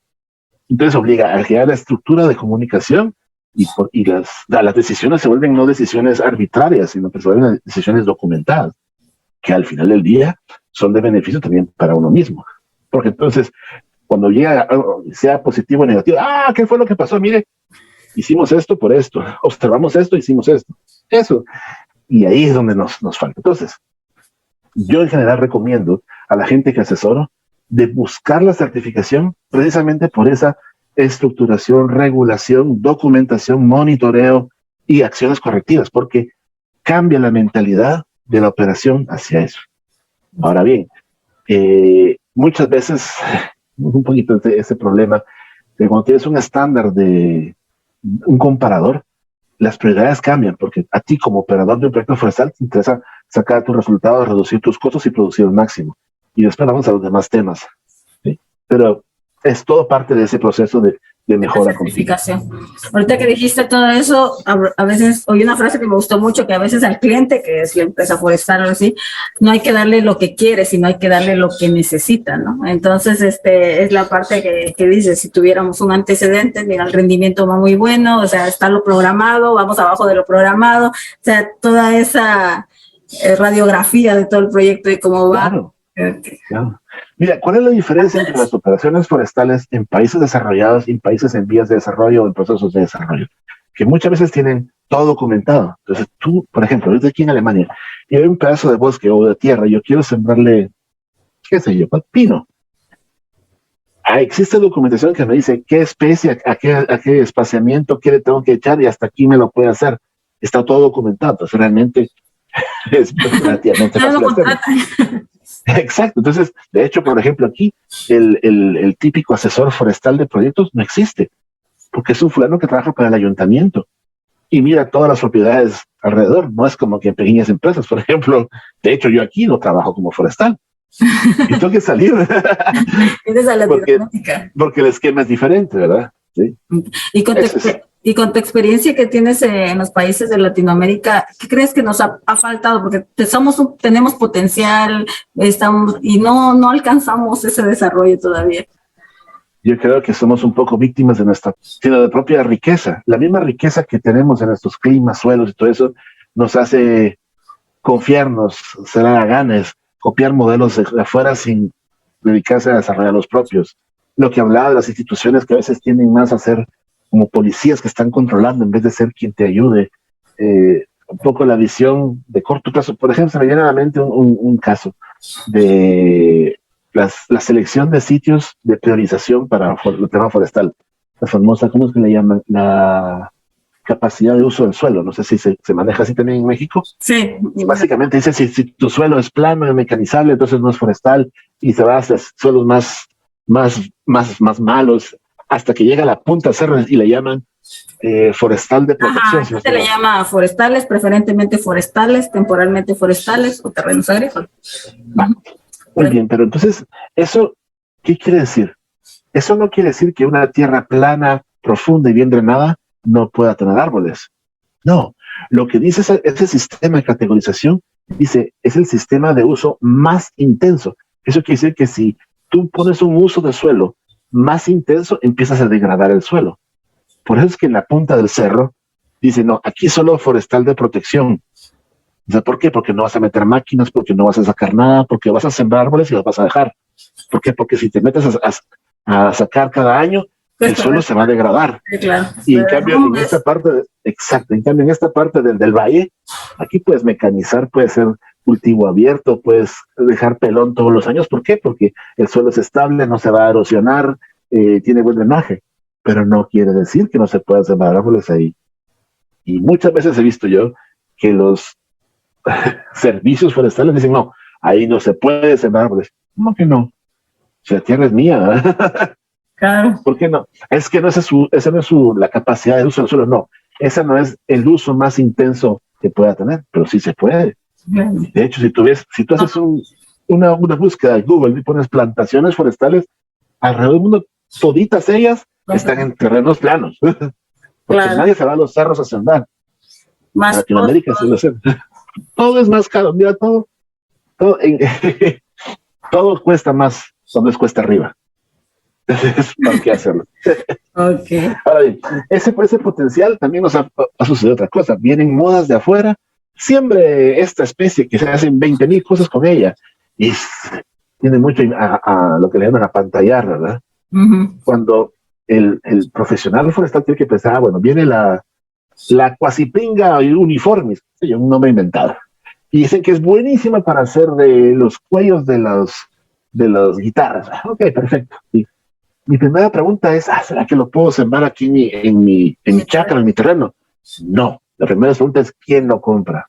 Entonces obliga a crear la estructura de comunicación y las decisiones se vuelven no decisiones arbitrarias, sino que se vuelven decisiones documentadas, que al final del día son de beneficio también para uno mismo. Porque entonces, cuando llega, sea positivo o negativo, ¿qué fue lo que pasó? Mire, hicimos esto por esto, observamos esto, hicimos esto. Eso. Y ahí es donde nos falta. Entonces, yo en general recomiendo a la gente que asesoro de buscar la certificación precisamente por esa estructuración, regulación, documentación, monitoreo y acciones correctivas, porque cambia la mentalidad de la operación hacia eso. Ahora bien, muchas veces, un poquito ese problema, de cuando tienes un estándar de un comparador, las prioridades cambian, porque a ti como operador de un proyecto forestal te interesa sacar tus resultados, reducir tus costos y producir al máximo. Y después vamos a los demás temas. ¿Sí? Pero es todo parte de ese proceso de mejora. Certificación. Ahorita que dijiste todo eso, a veces oí una frase que me gustó mucho, que a veces al cliente, que es la empresa forestal o así, no hay que darle lo que quiere, sino hay que darle lo que necesita, ¿no? Entonces, es la parte que dice, si tuviéramos un antecedente, mira, el rendimiento va muy bueno, o sea, está lo programado, vamos abajo de lo programado, o sea, toda esa radiografía de todo el proyecto y cómo va. Claro. Claro. Mira, ¿cuál es la diferencia entre las operaciones forestales en países desarrollados y en países en vías de desarrollo o en procesos de desarrollo? Que muchas veces tienen todo documentado. Entonces tú, por ejemplo, desde aquí en Alemania, y hay un pedazo de bosque o de tierra, yo quiero sembrarle, qué sé yo, pino. Existe documentación que me dice qué especie, a qué espaciamiento, qué le tengo que echar y hasta aquí me lo puede hacer. Está todo documentado. Entonces realmente es relativamente fácil hacerlo. Exacto. Entonces, de hecho, por ejemplo, aquí el típico asesor forestal de proyectos no existe, porque es un fulano que trabaja para el ayuntamiento y mira todas las propiedades alrededor. No es como que en pequeñas empresas, por ejemplo. De hecho, yo aquí no trabajo como forestal y tengo que salir porque el esquema es diferente, ¿verdad? Sí. Y con tu experiencia que tienes en los países de Latinoamérica, ¿qué crees que nos ha faltado? Porque tenemos potencial, y no alcanzamos ese desarrollo todavía. Yo creo que somos un poco víctimas de nuestra propia riqueza. La misma riqueza que tenemos en nuestros climas, suelos y todo eso nos hace confiarnos, ser haraganes, copiar modelos de afuera sin dedicarse a desarrollar los propios. Lo que hablaba de las instituciones que a veces tienden más a ser como policías que están controlando en vez de ser quien te ayude un poco la visión de corto plazo. Por ejemplo, se me viene a la mente un caso de la selección de sitios de priorización para el tema forestal. La famosa, ¿cómo es que le llaman? La capacidad de uso del suelo. No sé si se maneja así también en México. Sí. Básicamente dice, si tu suelo es plano y mecanizable, entonces no es forestal, y se va hacia suelos más malos, hasta que llega a la punta del cerro y le llaman forestal de protección. Ajá, se le llama forestales, preferentemente forestales, temporalmente forestales o terrenos agrícolas. Muy bien, pero entonces, ¿eso qué quiere decir? Eso no quiere decir que una tierra plana, profunda y bien drenada no pueda tener árboles. No, lo que dice ese sistema de categorización, dice, es el sistema de uso más intenso. Eso quiere decir que si tú pones un uso de suelo más intenso, empiezas a degradar el suelo. Por eso es que en la punta del cerro dice, no, aquí solo forestal de protección. O sea, ¿por qué? Porque no vas a meter máquinas, porque no vas a sacar nada, porque vas a sembrar árboles y los vas a dejar. ¿Por qué? Porque si te metes a sacar cada año, el suelo se va a degradar. Sí, claro. Y en cambio, en esta parte, exacto, en cambio, en esta parte del valle, aquí puedes mecanizar, puede ser cultivo abierto, puedes dejar pelón todos los años. ¿Por qué? Porque el suelo es estable, no se va a erosionar, tiene buen drenaje. Pero no quiere decir que no se puedan sembrar árboles ahí. Y muchas veces he visto yo que los servicios forestales dicen, no, ahí no se puede sembrar árboles. ¿Cómo que no? Si la tierra es mía. Claro. ¿Por qué no? Es que esa no es la capacidad de uso del suelo, no. Esa no es el uso más intenso que pueda tener, pero sí se puede. De hecho, si tú haces una búsqueda de Google y pones plantaciones forestales, alrededor del mundo, toditas ellas están en terrenos planos. Porque nadie se va a los cerros a sembrar. En Latinoamérica sí lo hacen. Todo es más caro. Mira, todo cuesta más cuando es cuesta arriba. ¿Para qué hacerlo? Okay. Ahora bien, ese potencial también nos ha sucedido otra cosa. Vienen modas de afuera, siempre esta especie que se hacen 20,000 cosas con ella y tiene mucho a lo que le llaman apantallar, ¿verdad? Cuando el profesional forestal tiene que pensar, bueno, viene la cuasipinga uniformis, un nombre inventado, y dicen que es buenísima para hacer de los cuellos de las guitarras. Ok, perfecto. Y mi primera pregunta es, ¿será que lo puedo sembrar aquí en mi chacra, en mi terreno? No. La primera pregunta es, ¿quién lo compra?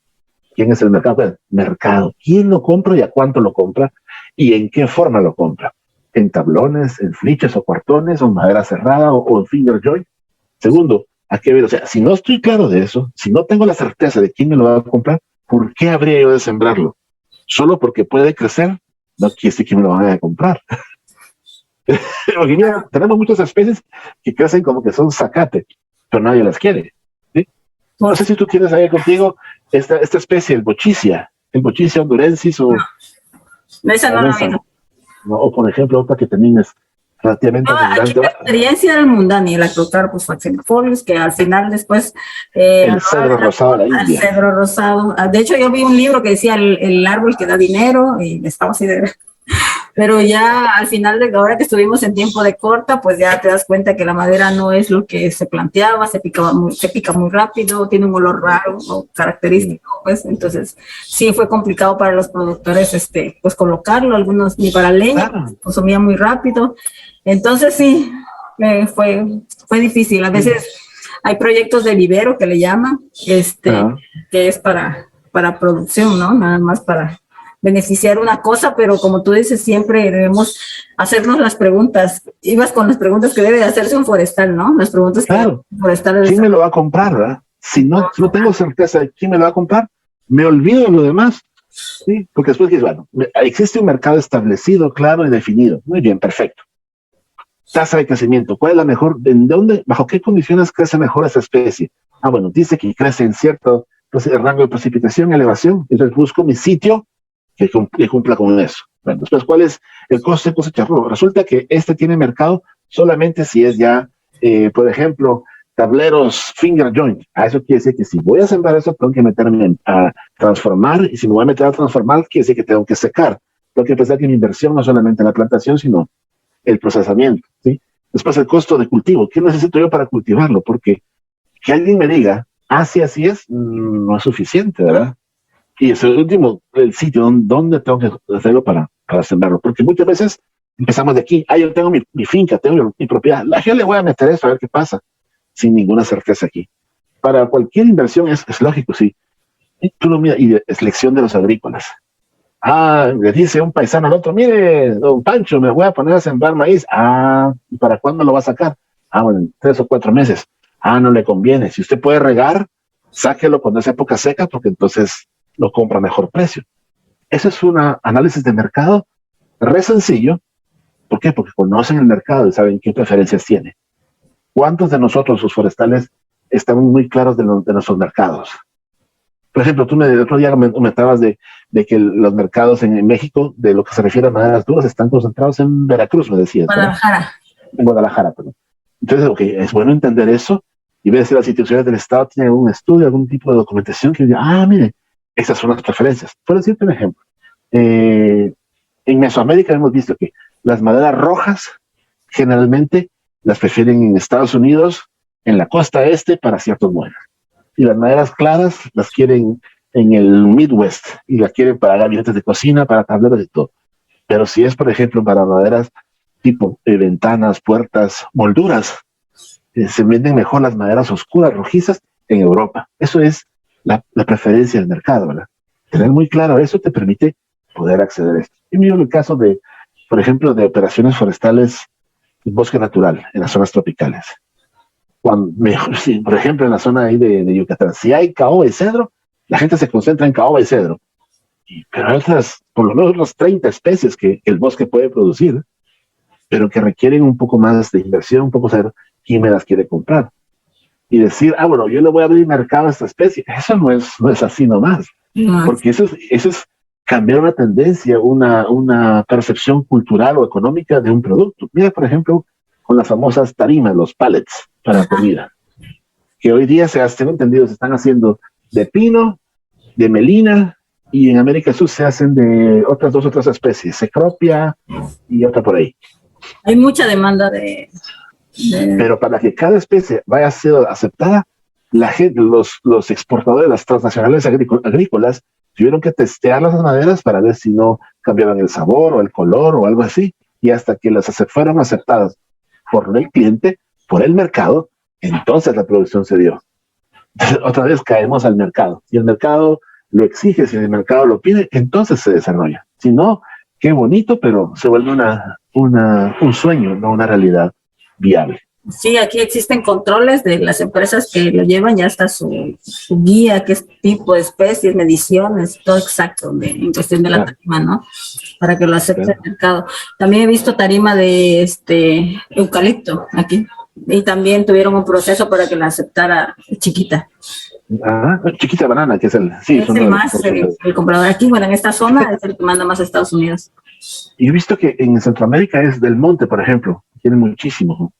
¿Quién es el mercado? Pues, mercado. ¿Quién lo compra y a cuánto lo compra? ¿Y en qué forma lo compra? ¿En tablones, en fliches o cuartones, o en madera cerrada, o en finger joint? Segundo, ¿a qué ver? O sea, si no estoy claro de eso, si no tengo la certeza de quién me lo va a comprar, ¿por qué habría yo de sembrarlo? Solo porque puede crecer, no quiere decir que me lo van a comprar. Porque mira, tenemos muchas especies que crecen como que son zacate, pero nadie las quiere. ¿Sí? No sé si tú tienes ahí contigo esta especie, el bochicia hondurensis o... No, esa no la vi. O por ejemplo, otra que también es relativamente abundante. La experiencia del mundani, el Acrocarpus faxinifolius, que al final después... el cedro rosado de la India. El cedro rosado. De hecho, yo vi un libro que decía el árbol que da dinero y estaba así de... Pero ya al final de ahora que estuvimos en tiempo de corta, pues ya te das cuenta que la madera no es lo que se planteaba, se pica muy rápido, tiene un olor raro o característico, pues entonces sí fue complicado para los productores pues colocarlo, algunos ni para leña, consumía muy rápido, entonces sí, fue difícil. A veces hay proyectos de vivero que le llaman, que es para producción, ¿no? Nada más para beneficiar una cosa, pero como tú dices, siempre debemos hacernos las preguntas. Ibas con las preguntas que debe hacerse un forestal, ¿no? Las preguntas que un forestal ¿quién me lo va a comprar, verdad? Si no tengo certeza de quién me lo va a comprar, me olvido de lo demás. ¿Sí? Porque después dices, bueno, existe un mercado establecido, claro y definido. Muy bien, perfecto. Tasa de crecimiento, ¿cuál es la mejor? ¿En dónde, bajo qué condiciones crece mejor esa especie? Bueno, dice que crece en cierto rango de precipitación, elevación, entonces busco mi sitio que cumpla con eso. Bueno, después, ¿cuál es el coste de cosecha? Resulta que tiene mercado solamente si es ya, por ejemplo, tableros finger joint. Eso quiere decir que si voy a sembrar eso, tengo que meterme a transformar, y si me voy a meter a transformar, quiere decir que tengo que secar. Tengo que pensar que mi inversión no es solamente la plantación, sino el procesamiento, ¿sí? Después, el costo de cultivo. ¿Qué necesito yo para cultivarlo? Porque que alguien me diga Así es, no es suficiente, ¿verdad? Y es el último, el sitio donde tengo que hacerlo para sembrarlo, porque muchas veces empezamos de aquí, yo tengo mi finca, tengo mi propiedad, yo le voy a meter eso a ver qué pasa, sin ninguna certeza aquí. Para cualquier inversión es lógico, sí. Y tú lo miras, y es lección de los agrícolas. Le dice un paisano al otro, mire, don Pancho, me voy a poner a sembrar maíz. ¿Y para cuándo lo va a sacar? Bueno, en 3 o 4 meses. No le conviene. Si usted puede regar, sáquelo cuando es época seca, porque entonces lo compra a mejor precio. Eso es un análisis de mercado re sencillo. ¿Por qué? Porque conocen el mercado y saben qué preferencias tiene. ¿Cuántos de nosotros, los forestales, estamos muy claros de nuestros mercados? Por ejemplo, tú el otro día me comentabas de que los mercados en México, de lo que se refiere a maderas duras, están concentrados en Veracruz, me decías. Guadalajara. En Guadalajara, perdón. Entonces, es bueno entender eso y ver si las instituciones del Estado tienen algún estudio, algún tipo de documentación que diga, mire, esas son las preferencias. Por decirte un ejemplo, en Mesoamérica hemos visto que las maderas rojas generalmente las prefieren en Estados Unidos, en la costa este, para ciertos muebles. Y las maderas claras las quieren en el Midwest y las quieren para gabinetes de cocina, para tableros y todo. Pero si es, por ejemplo, para maderas tipo ventanas, puertas, molduras, se venden mejor las maderas oscuras, rojizas, en Europa. Eso es la preferencia del mercado, ¿verdad? Tener muy claro eso te permite poder acceder a esto. Y miro el caso de, por ejemplo, de operaciones forestales en bosque natural, en las zonas tropicales. Por ejemplo, en la zona ahí de Yucatán, si hay caoba y cedro, la gente se concentra en caoba y cedro. Pero hay otras, por lo menos unas 30 especies que el bosque puede producir, pero que requieren un poco más de inversión, un poco saber quién me las quiere comprar. Y decir, bueno, yo le voy a abrir mercado a esta especie. Eso no es así nomás. No. Porque eso es cambiar una tendencia, una percepción cultural o económica de un producto. Mira, por ejemplo, con las famosas tarimas, los pallets para comida, que hoy día tengo entendido, se están haciendo de pino, de melina, y en América del Sur se hacen de otras especies, cecropia y otra por ahí. Hay mucha demanda Pero para que cada especie vaya a ser aceptada, la gente, los exportadores, las transnacionales agrícolas, tuvieron que testear las maderas para ver si no cambiaban el sabor o el color o algo así, y hasta que las fueron aceptadas por el cliente, por el mercado, entonces la producción se dio. Entonces, otra vez caemos al mercado. Si el mercado lo exige, si el mercado lo pide, entonces se desarrolla. Si no, qué bonito, pero se vuelve un sueño, no una realidad viable. Sí, aquí existen controles de las empresas que lo llevan, ya está su guía, qué tipo de especies, mediciones, todo exacto en cuestión de la tarima, ¿no? Para que lo acepte el mercado. También he visto tarima de eucalipto aquí, y también tuvieron un proceso para que la aceptara chiquita. Chiquita banana, que es el comprador aquí, bueno, en esta zona es el que manda más a Estados Unidos. Y he visto que en Centroamérica es del monte, por ejemplo, tiene muchísimo.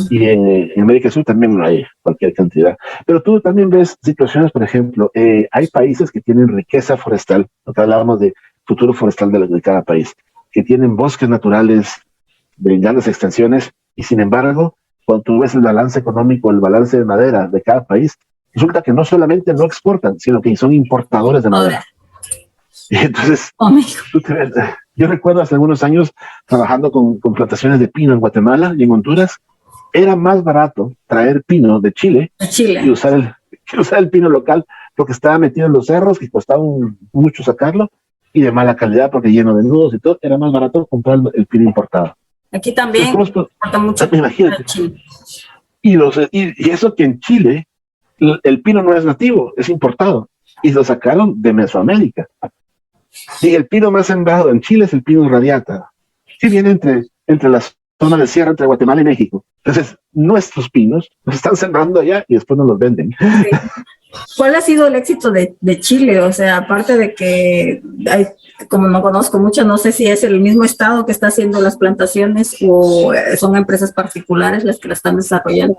Y en América del Sur también hay cualquier cantidad. Pero tú también ves situaciones, por ejemplo, hay países que tienen riqueza forestal, lo que hablábamos de futuro forestal de cada país, que tienen bosques naturales de grandes extensiones, y sin embargo, cuando tú ves el balance económico, el balance de madera de cada país, resulta que no solamente no exportan, sino que son importadores de madera. Y entonces, yo recuerdo hace algunos años trabajando con plantaciones de pino en Guatemala y en Honduras, era más barato traer pino de Chile y usar el pino local, porque estaba metido en los cerros, que costaba mucho sacarlo, y de mala calidad porque lleno de nudos y todo, era más barato comprar el pino importado. Aquí también importa mucho. Imagínate. Y eso que en Chile el pino no es nativo, es importado, y lo sacaron de Mesoamérica. Y el pino más sembrado en Chile es el pino radiata, que viene entre las zonas de sierra, entre Guatemala y México. Entonces, nuestros pinos los están sembrando allá y después nos los venden. Sí. ¿Cuál ha sido el éxito de Chile? O sea, aparte de que hay, como no conozco mucho, no sé si es el mismo estado que está haciendo las plantaciones o son empresas particulares las que la están desarrollando.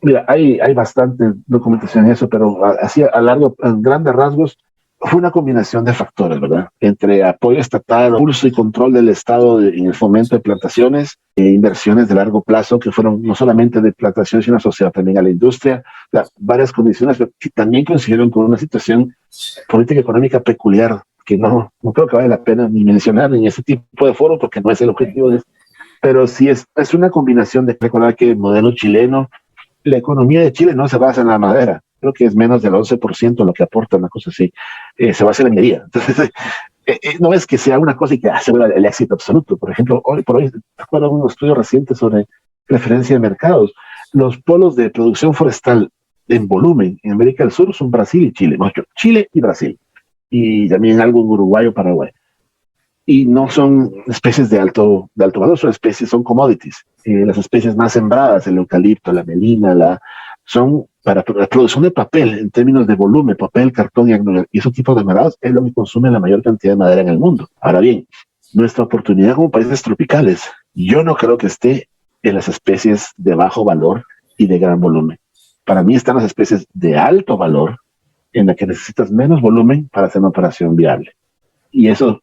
Mira, hay bastante documentación en eso, pero así a grandes rasgos, fue una combinación de factores, ¿verdad? Entre apoyo estatal, pulso y control del Estado en el fomento de plantaciones, inversiones de largo plazo que fueron no solamente de plantaciones, sino asociadas también a la industria, varias condiciones que también coincidieron con una situación política económica peculiar que no creo que vale la pena ni mencionar en ese tipo de foro porque no es el objetivo de pero sí es una combinación de recordar que el modelo chileno, la economía de Chile no se basa en la madera, creo que es menos del 11% lo que aporta, una cosa así, se basa en la minería. Entonces, no es que sea una cosa y que asegura el éxito absoluto. Por ejemplo, hoy por hoy, recuerdo un estudio reciente sobre preferencia de mercados. Los polos de producción forestal en volumen en América del Sur son Brasil y Chile, no, Chile y Brasil, y también algo en Uruguay o Paraguay. Y no son especies de alto valor, son especies, son commodities. Las especies más sembradas, el eucalipto, la melina, son para la producción de papel, en términos de volumen, papel, cartón y esos tipos de maderados, es lo que consume la mayor cantidad de madera en el mundo. Ahora bien, nuestra oportunidad como países tropicales, yo no creo que esté en las especies de bajo valor y de gran volumen. Para mí están las especies de alto valor, en las que necesitas menos volumen para hacer una operación viable. Y eso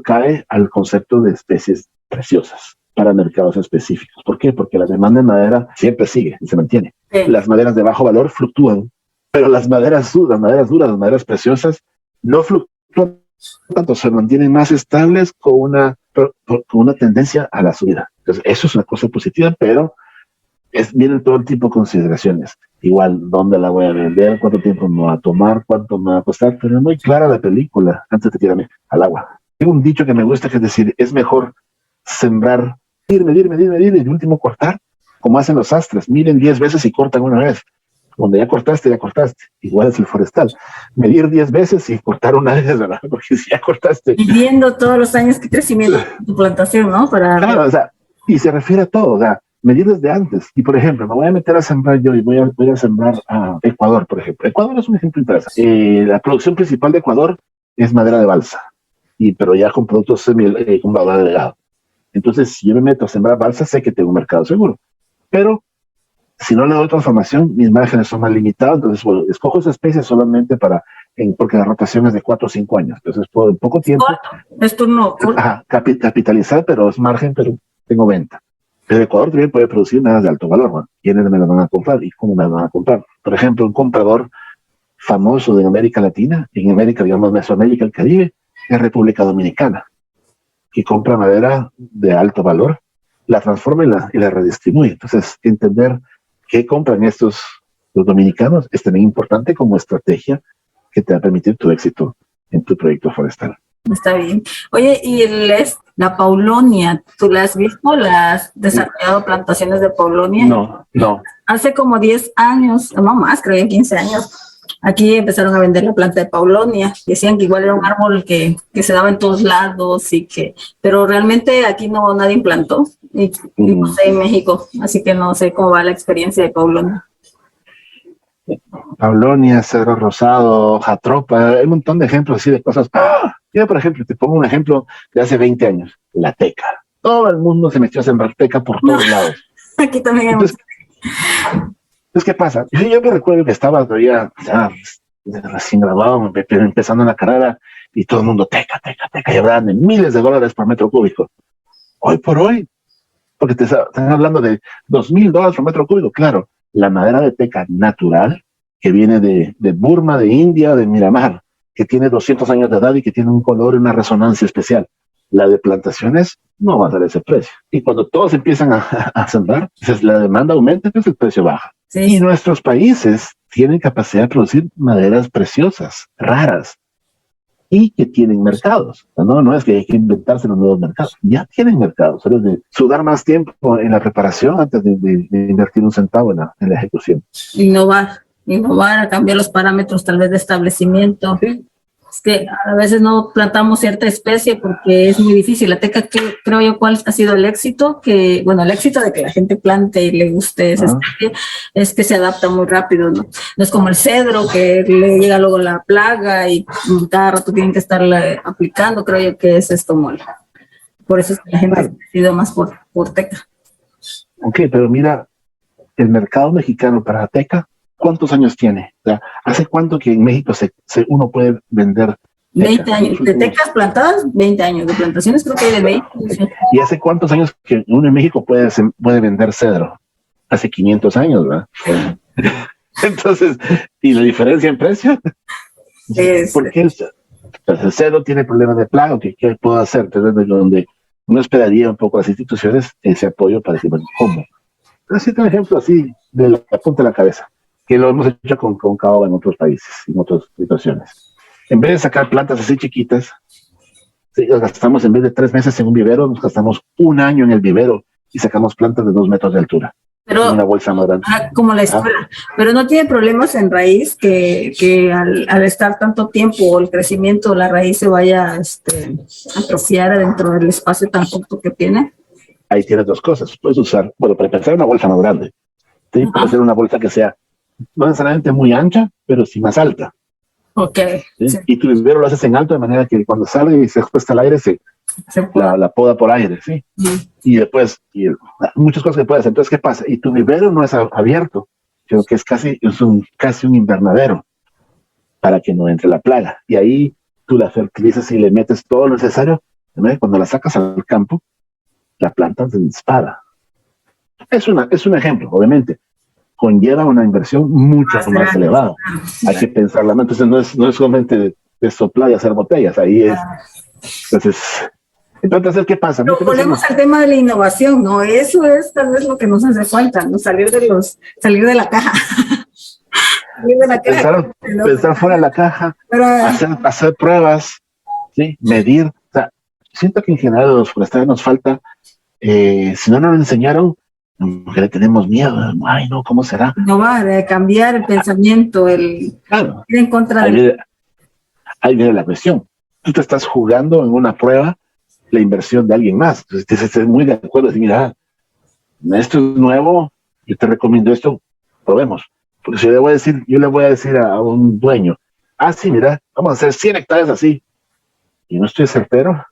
cae al concepto de especies preciosas para mercados específicos. ¿Por qué? Porque la demanda de madera siempre sigue y se mantiene. Sí. Las maderas de bajo valor fluctúan, pero las maderas duras, las maderas preciosas, no fluctúan tanto, se mantienen más estables con una tendencia a la subida. Entonces, eso es una cosa positiva, pero vienen todo el tipo de consideraciones. Igual, ¿dónde la voy a vender? ¿Cuánto tiempo me va a tomar? ¿Cuánto me va a costar? Pero es muy clara la película antes de tirarme al agua. Tengo un dicho que me gusta, que es decir, es mejor sembrar, medir y de último cortar, como hacen los sastres. Miden 10 veces y cortan una vez. Donde ya cortaste. Igual es el forestal. Medir 10 veces y cortar una vez, ¿verdad? Porque si ya cortaste. Y viendo todos los años que crecimiento de tu plantación, ¿no? Claro, o sea, y se refiere a todo, o sea, medir desde antes. Y por ejemplo, me voy a meter a sembrar yo y voy a sembrar a Ecuador, por ejemplo. Ecuador es un ejemplo interesante. La producción principal de Ecuador es madera de balsa, pero ya con productos con valor agregado. Entonces, si yo me meto a sembrar balsa, sé que tengo un mercado seguro. Pero si no le doy transformación, mis márgenes son más limitados. Entonces, bueno, escojo esa especie solamente porque la rotación es de 4 o 5 años. Entonces, puedo en poco tiempo es turno capitalizar, pero es margen, pero tengo venta. Pero Ecuador también puede producir maderas de alto valor, ¿no? ¿Quiénes me las van a comprar y cómo me las van a comprar? Por ejemplo, un comprador famoso de América Latina, en América, digamos, Mesoamérica, el Caribe, es República Dominicana, que compra madera de alto valor, la transforma y la redistribuye. Entonces, entender qué compran los dominicanos es también importante como estrategia que te va a permitir tu éxito en tu proyecto forestal. Está bien. Oye, y la paulonia, ¿tú la has visto? ¿La has desarrollado plantaciones de paulonia? No. Hace como 10 años, no más, creo, 15 años, aquí empezaron a vender la planta de paulonia. Decían que igual era un árbol que se daba en todos lados pero realmente aquí nadie plantó. Y no sé en México, así que no sé cómo va la experiencia de paulonia. Paulonia, cedro rosado, jatropa, hay un montón de ejemplos así de cosas. Yo, por ejemplo, te pongo un ejemplo de hace 20 años, la teca. Todo el mundo se metió a sembrar teca por todos lados. Aquí también hay. Entonces, ¿qué pasa? Yo me recuerdo que estaba todavía recién graduado, empezando en la carrera, y todo el mundo teca, y hablaban de miles de dólares por metro cúbico. Hoy por hoy, porque te están hablando de $2,000 por metro cúbico, claro. La madera de teca natural, que viene de Burma, de India, de Miramar, que tiene 200 años de edad y que tiene un color y una resonancia especial. La de plantaciones no va a dar ese precio. Y cuando todos empiezan a sembrar, entonces la demanda aumenta, entonces el precio baja. Sí. Y nuestros países tienen capacidad de producir maderas preciosas, raras, y que tienen mercados. No es que hay que inventarse los nuevos mercados. Ya tienen mercados. Solo es de sudar más tiempo en la preparación antes de invertir un centavo en la ejecución. Innovar, cambiar los parámetros tal vez de establecimiento. Sí. Es que a veces no plantamos cierta especie porque es muy difícil. La teca, creo yo, ¿cuál ha sido el éxito? El éxito de que la gente plante y le guste esa especie es que se adapta muy rápido, ¿no? No es como el cedro, que le llega luego la plaga y cada rato tienen que estarla aplicando. Creo yo que ese es como por eso es que la gente ha decidido más por teca. Ok, pero mira, el mercado mexicano para la teca ¿cuántos años tiene? O sea, ¿hace cuánto que en México uno puede vender 20 años, de tecas plantadas, 20 años, de plantaciones creo que hay de 20. ¿Y hace cuántos años que uno en México puede vender cedro? Hace 500 años, ¿verdad? Entonces, ¿y la diferencia en precio? ¿Por qué el cedro tiene problemas de plaga? ¿Qué puedo hacer? Entonces, donde uno esperaría un poco a las instituciones ese apoyo para decir, bueno, ¿cómo? Así un ejemplo así de la punta de la cabeza, que lo hemos hecho con caoba en otros países, en otras situaciones. En vez de sacar plantas así chiquitas, sí, nos gastamos en vez de 3 meses en un vivero, nos gastamos 1 año en el vivero y sacamos plantas de 2 metros de altura. Pero, una bolsa más grande. Como la escuela, pero no tiene problemas en raíz que al estar tanto tiempo el crecimiento, la raíz se vaya a atrofiar dentro del espacio tan corto que tiene. Ahí tienes 2 cosas. Puedes usar, bueno, para empezar, una bolsa más grande. ¿Sí? Puede ser una bolsa que sea no necesariamente muy ancha, pero sí más alta. Ok. ¿Sí? Sí. Y tu vivero lo haces en alto de manera que cuando sale y se expuesta al aire, la poda por aire, ¿sí? Y después, muchas cosas que puedes hacer. Entonces, ¿qué pasa? Y tu vivero no es abierto, sino que es casi un invernadero para que no entre la plaga. Y ahí tú la fertilizas y le metes todo lo necesario. Cuando la sacas al campo, la planta se dispara. Es un ejemplo, obviamente. Conlleva una inversión mucho más elevada. Hay que pensarla. Entonces, no es solamente de soplar y hacer botellas. Ahí es. Entonces, ¿qué pasa? Pero volvemos al tema de la innovación, ¿no? Eso es tal vez lo que nos hace falta, ¿no? Salir de la caja. Salir de la caja. Pensar fuera de la caja, pero, hacer pruebas, ¿sí? Medir. O sea, siento que en general a los forestales nos falta, si no nos lo enseñaron, que le tenemos miedo. Ay, no, ¿cómo será? Innovar, cambiar el pensamiento, ir en contra de... Ahí viene la cuestión. Tú te estás jugando en una prueba la inversión de alguien más. Entonces, estoy muy de acuerdo. Decir, mira, esto es nuevo, yo te recomiendo esto, probemos. Porque si yo le voy a decir a un dueño, sí, mira, vamos a hacer 100 hectáreas así, y no estoy certero,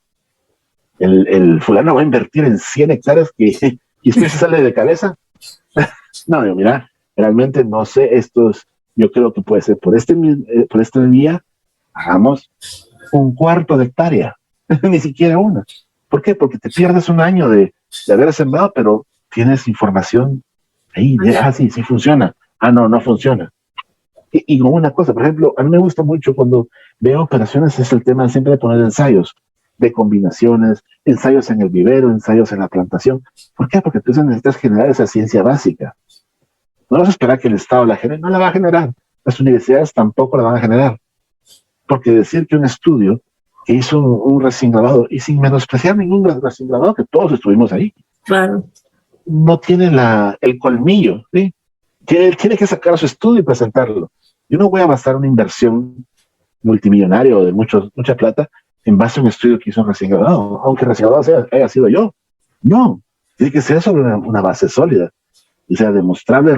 el fulano va a invertir en 100 hectáreas y después se sale de cabeza. No, yo, mira, realmente no sé, yo creo que puede ser por esta vía, hagamos 1/4 de hectárea, ni siquiera una. ¿Por qué? Porque te pierdes 1 año de haber sembrado, pero tienes información ahí, sí funciona. No funciona. Y con una cosa, por ejemplo, a mí me gusta mucho cuando veo operaciones, es el tema siempre de poner ensayos de combinaciones, ensayos en el vivero, ensayos en la plantación. ¿Por qué? Porque tú necesitas generar esa ciencia básica. No vas a esperar que el Estado la genere, no la va a generar. Las universidades tampoco la van a generar. Porque decir que un estudio que hizo un recién grabado, y sin menospreciar ningún recién grabado, que todos estuvimos ahí, claro, no tiene el colmillo, ¿sí? Tiene que sacar su estudio y presentarlo. Yo no voy a basar una inversión multimillonaria o de mucha plata en base a un estudio que hizo un recién graduado, aunque el recién graduado haya sido yo. No, tiene que ser sobre una base sólida. O sea, demostrable,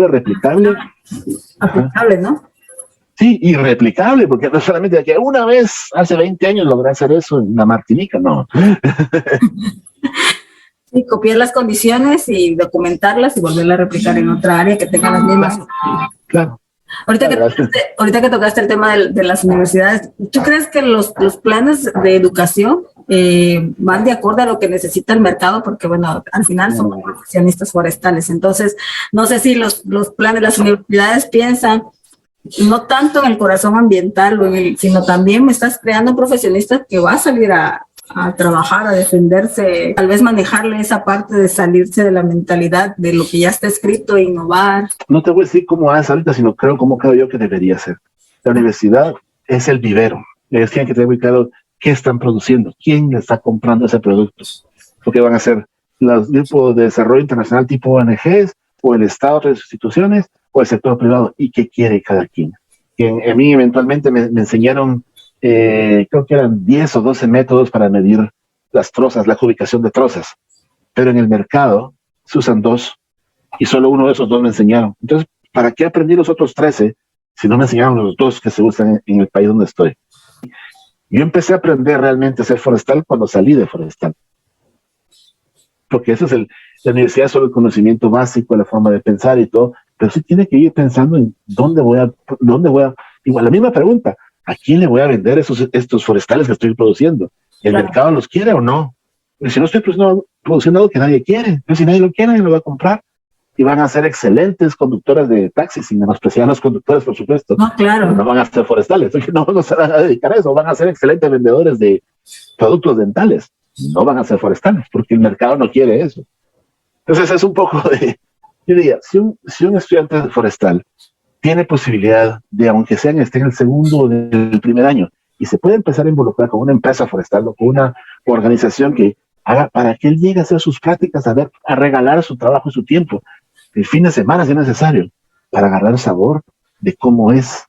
replicable. aplicable, ¿no? Sí, y replicable, porque no solamente de que una vez, hace 20 años, logré hacer eso en la Martinica, no. Sí, copiar las condiciones y documentarlas y volverlas a replicar en otra área que tenga las mismas. Claro. Ahorita que tocaste el tema de las universidades, ¿tú crees que los planes de educación van de acuerdo a lo que necesita el mercado? Porque, bueno, al final somos profesionistas forestales. Entonces, no sé si los planes de las universidades piensan no tanto en el corazón ambiental, sino también me estás creando un profesionista que va a salir a trabajar, a defenderse, tal vez manejarle esa parte de salirse de la mentalidad de lo que ya está escrito e innovar. No te voy a decir cómo es ahorita, sino cómo creo yo que debería ser. La universidad es el vivero. Ellos tienen que tener muy claro qué están produciendo, quién está comprando ese producto, porque van a ser los grupos de desarrollo internacional tipo ONGs, o el Estado, otras instituciones, o el sector privado, y qué quiere cada quien. A mí eventualmente me enseñaron, creo que eran 10 o 12 métodos para medir las trozas, la ubicación de trozas, pero en el mercado se usan 2, y solo uno de esos 2 me enseñaron. Entonces, ¿para qué aprendí los otros 13 si no me enseñaron los 2 que se usan en el país donde estoy? Yo empecé a aprender realmente a ser forestal cuando salí de forestal, porque eso es la universidad es solo el conocimiento básico, la forma de pensar y todo, pero sí tiene que ir pensando en igual la misma pregunta, ¿a quién le voy a vender estos forestales que estoy produciendo? ¿El mercado los quiere o no? Porque si no estoy produciendo algo que nadie quiere, pues si nadie lo quiere, nadie lo va a comprar. Y van a ser excelentes conductoras de taxis, sin menospreciar a los conductores, por supuesto. No, claro. Pero no van a ser forestales, porque no se van a dedicar a eso. Van a ser excelentes vendedores de productos dentales. No van a ser forestales, porque el mercado no quiere eso. Entonces es un poco de, yo diría, si un estudiante forestal tiene posibilidad de, aunque esté en el segundo o del primer año, y se puede empezar a involucrar con una empresa forestal o con una organización que haga para que él llegue a hacer sus prácticas, a regalar su trabajo y su tiempo, el fin de semana si es necesario, para agarrar el sabor de cómo es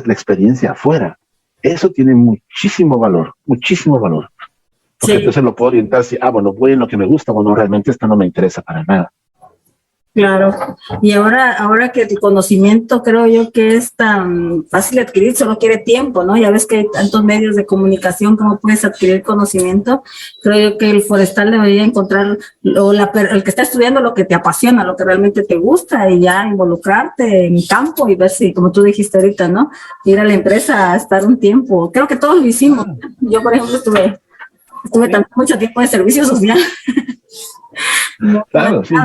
la experiencia afuera. Eso tiene muchísimo valor, muchísimo valor. Porque Sí. entonces lo puedo orientar si, bueno, voy en lo que me gusta, bueno, realmente esto no me interesa para nada. Claro, y ahora que el conocimiento creo yo que es tan fácil de adquirir, solo quiere tiempo, ¿no? Ya ves que hay tantos medios de comunicación, cómo puedes adquirir conocimiento. Creo yo que el forestal debería encontrar, el que está estudiando lo que te apasiona, lo que realmente te gusta, y ya involucrarte en campo y ver si, como tú dijiste ahorita, ¿no? Ir a la empresa a estar un tiempo. Creo que todos lo hicimos. Yo, por ejemplo, estuve también mucho tiempo de servicio social. No, claro, sí.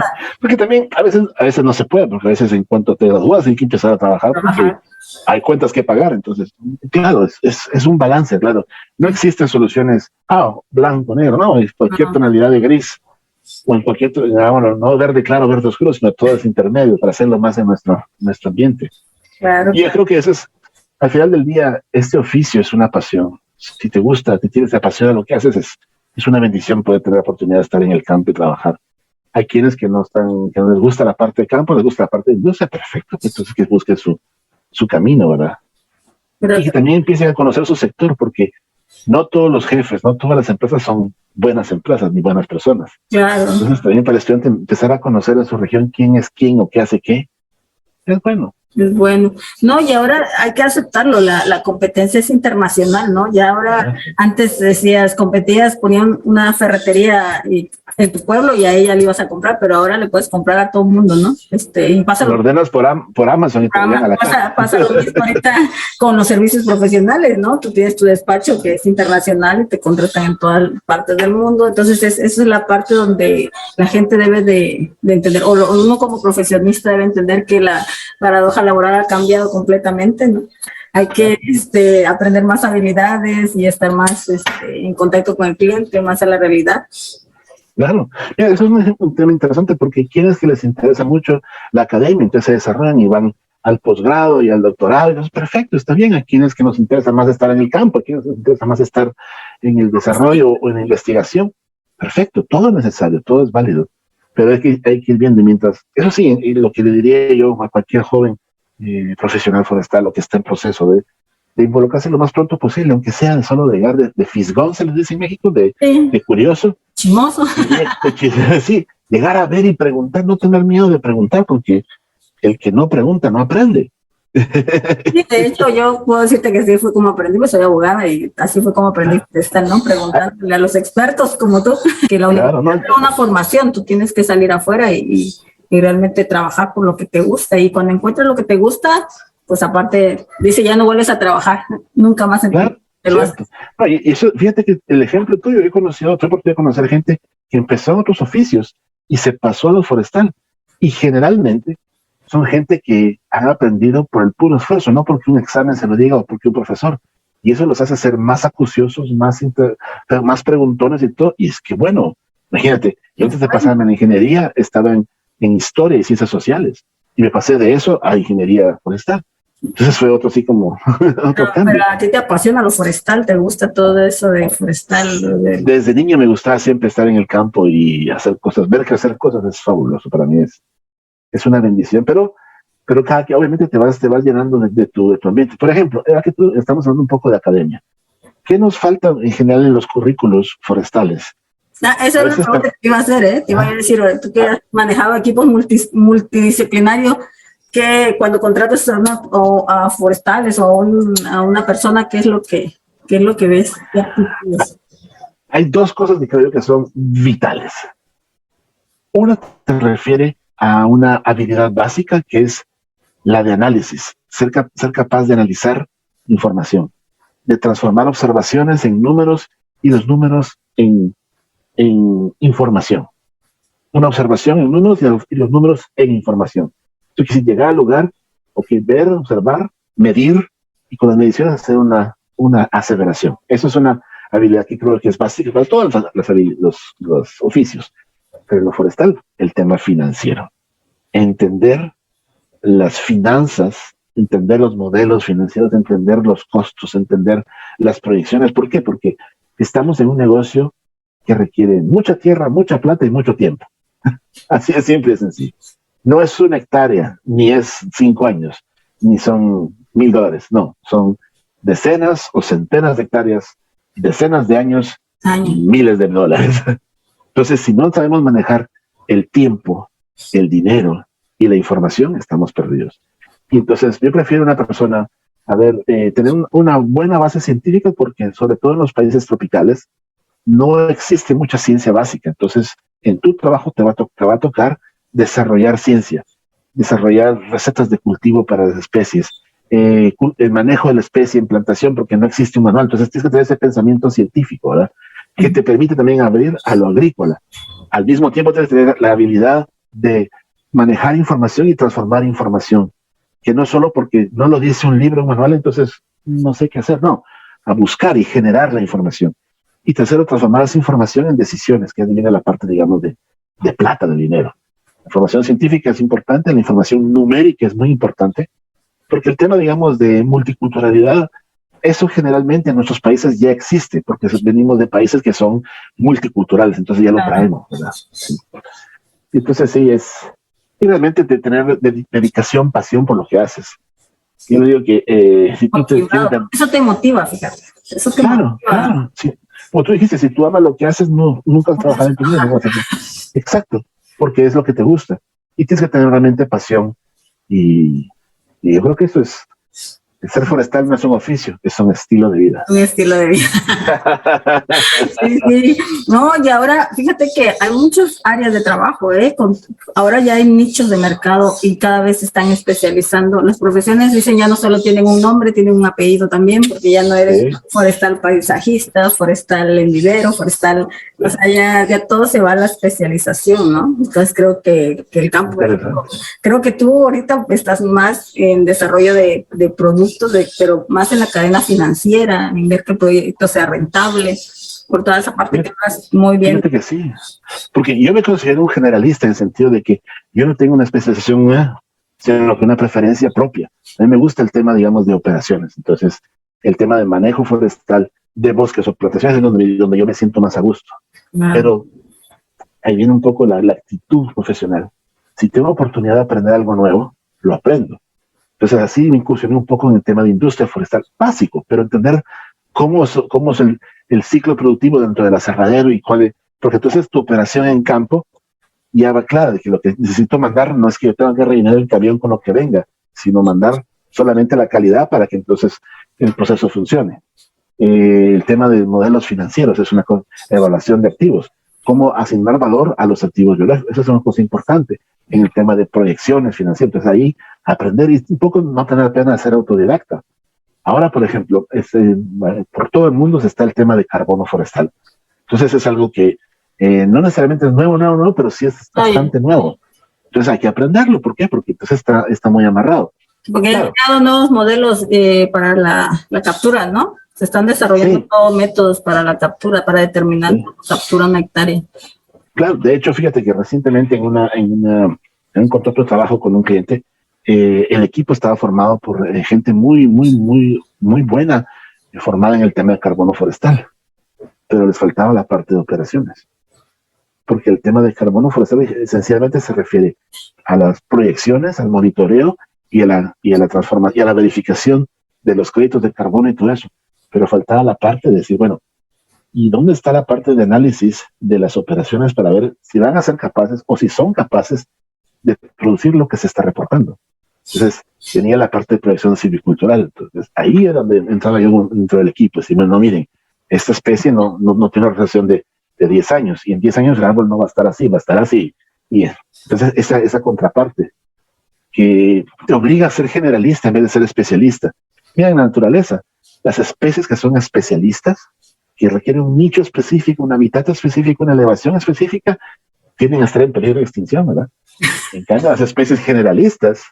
Porque también a veces no se puede, porque a veces en cuanto te gradúas hay que empezar a trabajar porque hay cuentas que pagar. Entonces, claro, es un balance, claro. No existen soluciones, blanco, negro, no, es cualquier tonalidad de gris, o en cualquier, no verde claro, verde oscuro, sino todo es intermedio para hacerlo más en nuestro ambiente. Claro. Y yo creo que eso es, al final del día, este oficio es una pasión. Si te gusta, te apasiona lo que haces, es una bendición poder tener la oportunidad de estar en el campo y trabajar. Hay quienes que no les gusta la parte de campo, les gusta la parte de industria, perfecto, entonces que busquen su camino, ¿verdad? Pero y que también empiecen a conocer su sector, porque no todos los jefes, no todas las empresas son buenas empresas ni buenas personas. Claro. Entonces también para el estudiante empezar a conocer en su región quién es quién o qué hace qué, es bueno. Es bueno. No, y ahora hay que aceptarlo, la competencia es internacional, ¿no? Ya ahora, antes decías, competías, ponían una ferretería en tu pueblo y a ella le ibas a comprar, pero ahora le puedes comprar a todo el mundo, ¿no? Y pasa lo ordenas por Amazon y te llegan a la casa. Pasa lo mismo ahorita con los servicios profesionales, ¿no? Tú tienes tu despacho que es internacional y te contratan en todas partes del mundo, entonces esa es la parte donde la gente debe de entender, o uno como profesionista debe entender que la paradoja laboral ha cambiado completamente, ¿no? Hay que aprender más habilidades y estar más en contacto con el cliente, más a la realidad. Claro, mira, eso es un tema interesante porque quienes que les interesa mucho la academia, entonces se desarrollan y van al posgrado y al doctorado, y eso es perfecto, está bien. A quienes que nos interesa más estar en el campo, a quienes nos interesa más estar en el desarrollo o en la investigación, perfecto, todo es necesario, todo es válido, pero hay que ir viendo. Mientras, eso sí, y lo que le diría yo a cualquier joven profesional forestal o que está en proceso de involucrarse lo más pronto posible, aunque sea solo de llegar de fisgón, se les dice en México, de curioso. Chimoso. Sí, llegar a ver y preguntar, no tener miedo de preguntar, porque el que no pregunta no aprende. Sí, de hecho, yo puedo decirte que así fue como aprendí, pues soy abogada y así fue como aprendí a estar, ¿no? Preguntándole a los expertos como tú, que la universidad es una formación, tú tienes que salir afuera y realmente trabajar por lo que te gusta, y cuando encuentres lo que te gusta, pues aparte, dice, ya no vuelves a trabajar, nunca más. Claro, y eso, fíjate que el ejemplo tuyo, tuve oportunidad de conocer gente que empezó en otros oficios y se pasó a lo forestal, y generalmente son gente que han aprendido por el puro esfuerzo, no porque un examen se lo diga o porque un profesor, y eso los hace ser más acuciosos, más preguntones y todo. Y es que bueno, imagínate, yo antes de pasarme en la ingeniería estaba en historia y ciencias sociales, y me pasé de eso a ingeniería forestal. Entonces fue otro así como otro cambio. Pero a ti te apasiona lo forestal, te gusta todo eso de forestal. Desde niño me gustaba siempre estar en el campo y hacer cosas, ver crecer cosas es fabuloso, para mí es una bendición, pero cada que obviamente te vas llenando de tu ambiente. Por ejemplo, era que estamos hablando un poco de academia. ¿Qué nos falta en general en los currículos forestales? Esa es la pregunta que te iba a hacer, ¿eh? Te iba a decir, tú que has manejado equipos multidisciplinarios, que cuando contratas a forestales o a una persona, ¿qué es lo que ves? Hay dos cosas que creo que son vitales. Una se refiere a una habilidad básica que es la de análisis, ser capaz de analizar información, de transformar observaciones en números y los números en información. Una observación en números y los números en información. Entonces, si llegar al lugar, ver, observar, medir y con las mediciones hacer una aseveración. Eso es una habilidad que creo que es básica para todos los oficios. Pero en lo forestal, el tema financiero. Entender las finanzas, entender los modelos financieros, entender los costos, entender las proyecciones. ¿Por qué? Porque estamos en un negocio que requiere mucha tierra, mucha plata y mucho tiempo. Así es simple y sencillo. No es una hectárea, ni es 5 años, ni son $1,000. No, son decenas o centenas de hectáreas, decenas de años, miles de dólares. Entonces, si no sabemos manejar el tiempo, el dinero y la información, estamos perdidos. Y entonces, yo prefiero una persona, tener una buena base científica, porque sobre todo en los países tropicales no existe mucha ciencia básica. Entonces, en tu trabajo te va a tocar desarrollar ciencia, desarrollar recetas de cultivo para las especies, el manejo de la especie en plantación, porque no existe un manual. Entonces tienes que tener ese pensamiento científico, ¿verdad? Que te permite también abrir a lo agrícola. Al mismo tiempo tienes que tener la habilidad de manejar información y transformar información, que no solo porque no lo dice un libro, un manual, entonces no sé qué hacer, no, a buscar y generar la información. Y tercero, transformar esa información en decisiones, que viene la parte, digamos, de plata, de dinero. La información científica es importante, la información numérica es muy importante, porque el tema, digamos, de multiculturalidad, eso generalmente en nuestros países ya existe, porque venimos de países que son multiculturales, entonces ya lo traemos, ¿verdad? Sí. Entonces sí, y realmente de tener dedicación, pasión por lo que haces. Yo le digo que si tú eso te motiva, fíjate. Eso te motiva. Claro. Sí. Como tú dijiste, si tú amas lo que haces, nunca vas a trabajar en tu vida. Exacto, porque es lo que te gusta. Y tienes que tener realmente pasión. Y yo creo que eso es. El ser forestal no es un oficio, es un estilo de vida. Un estilo de vida. Sí. No, y ahora, fíjate que hay muchas áreas de trabajo, ahora ya hay nichos de mercado y cada vez se están especializando. Las profesiones dicen ya no solo tienen un nombre, tienen un apellido también, porque ya no eres forestal paisajista, forestal en vivero, forestal, o sea, ya todo se va a la especialización, ¿no? Entonces creo que el campo, creo que tú ahorita estás más en desarrollo de productos, pero más en la cadena financiera, en ver que el proyecto sea rentable, por toda esa parte que vas muy bien. Fíjate que sí, porque yo me considero un generalista en el sentido de que yo no tengo una especialización, sino que una preferencia propia. A mí me gusta el tema, digamos, de operaciones. Entonces, el tema de manejo forestal, de bosques o plantaciones es donde yo me siento más a gusto. Pero ahí viene un poco la actitud profesional. Si tengo oportunidad de aprender algo nuevo, lo aprendo. Entonces así me incursioné un poco en el tema de industria forestal básico, pero entender cómo es el ciclo productivo dentro del aserradero y porque entonces tu operación en campo ya va clara de que lo que necesito mandar no es que yo tenga que rellenar el camión con lo que venga, sino mandar solamente la calidad para que entonces el proceso funcione. El tema de modelos financieros es una evaluación de activos, cómo asignar valor a los activos biológicos, eso es una cosa importante en el tema de proyecciones financieras. Entonces ahí aprender y un poco no tener pena de ser autodidacta. Ahora, por ejemplo, por todo el mundo está el tema de carbono forestal. Entonces es algo que no necesariamente es nuevo, pero sí es bastante nuevo. Entonces hay que aprenderlo. ¿Por qué? Porque entonces está muy amarrado. Porque han creado nuevos modelos para la captura, ¿no? Se están desarrollando todos métodos para la captura, para determinar cómo captura una hectárea. Claro, de hecho, fíjate que recientemente en un contrato de trabajo con un cliente, el equipo estaba formado por gente muy buena, formada en el tema de carbono forestal, pero les faltaba la parte de operaciones, porque el tema de carbono forestal esencialmente se refiere a las proyecciones, al monitoreo y a la transformación y a la verificación de los créditos de carbono y todo eso, pero faltaba la parte de decir, bueno, ¿y dónde está la parte de análisis de las operaciones para ver si van a ser capaces o si son capaces de producir lo que se está reportando? Entonces, tenía la parte de proyección silvicultural. Entonces, ahí era donde entraba yo dentro del equipo. Decir, no, miren, esta especie no tiene una relación de 10 años, y en 10 años el árbol no va a estar así, va a estar así. Y Entonces, esa contraparte que te obliga a ser generalista en vez de ser especialista. Mira, en la naturaleza, las especies que son especialistas, que requieren un nicho específico, un hábitat específico, una elevación específica, tienden a estar en peligro de extinción, ¿verdad? En cambio, las especies generalistas,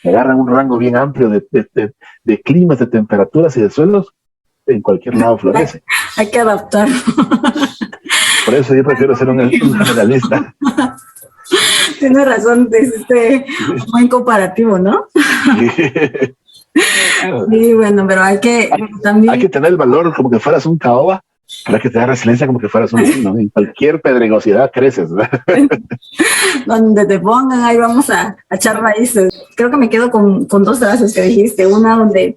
que agarran un rango bien amplio de climas, de temperaturas y de suelos, en cualquier lado florece. Hay que adaptar. Por eso yo prefiero ser un generalista. Tienes razón, es un buen comparativo, ¿no? Sí, bueno, pero hay que también... Hay que tener el valor como que fueras un caoba, para que te da resiliencia como que fueras un pino. En cualquier pedregosidad creces, ¿verdad? Donde te pongan, ahí vamos a echar raíces. Creo que me quedo con dos frases que dijiste. Una donde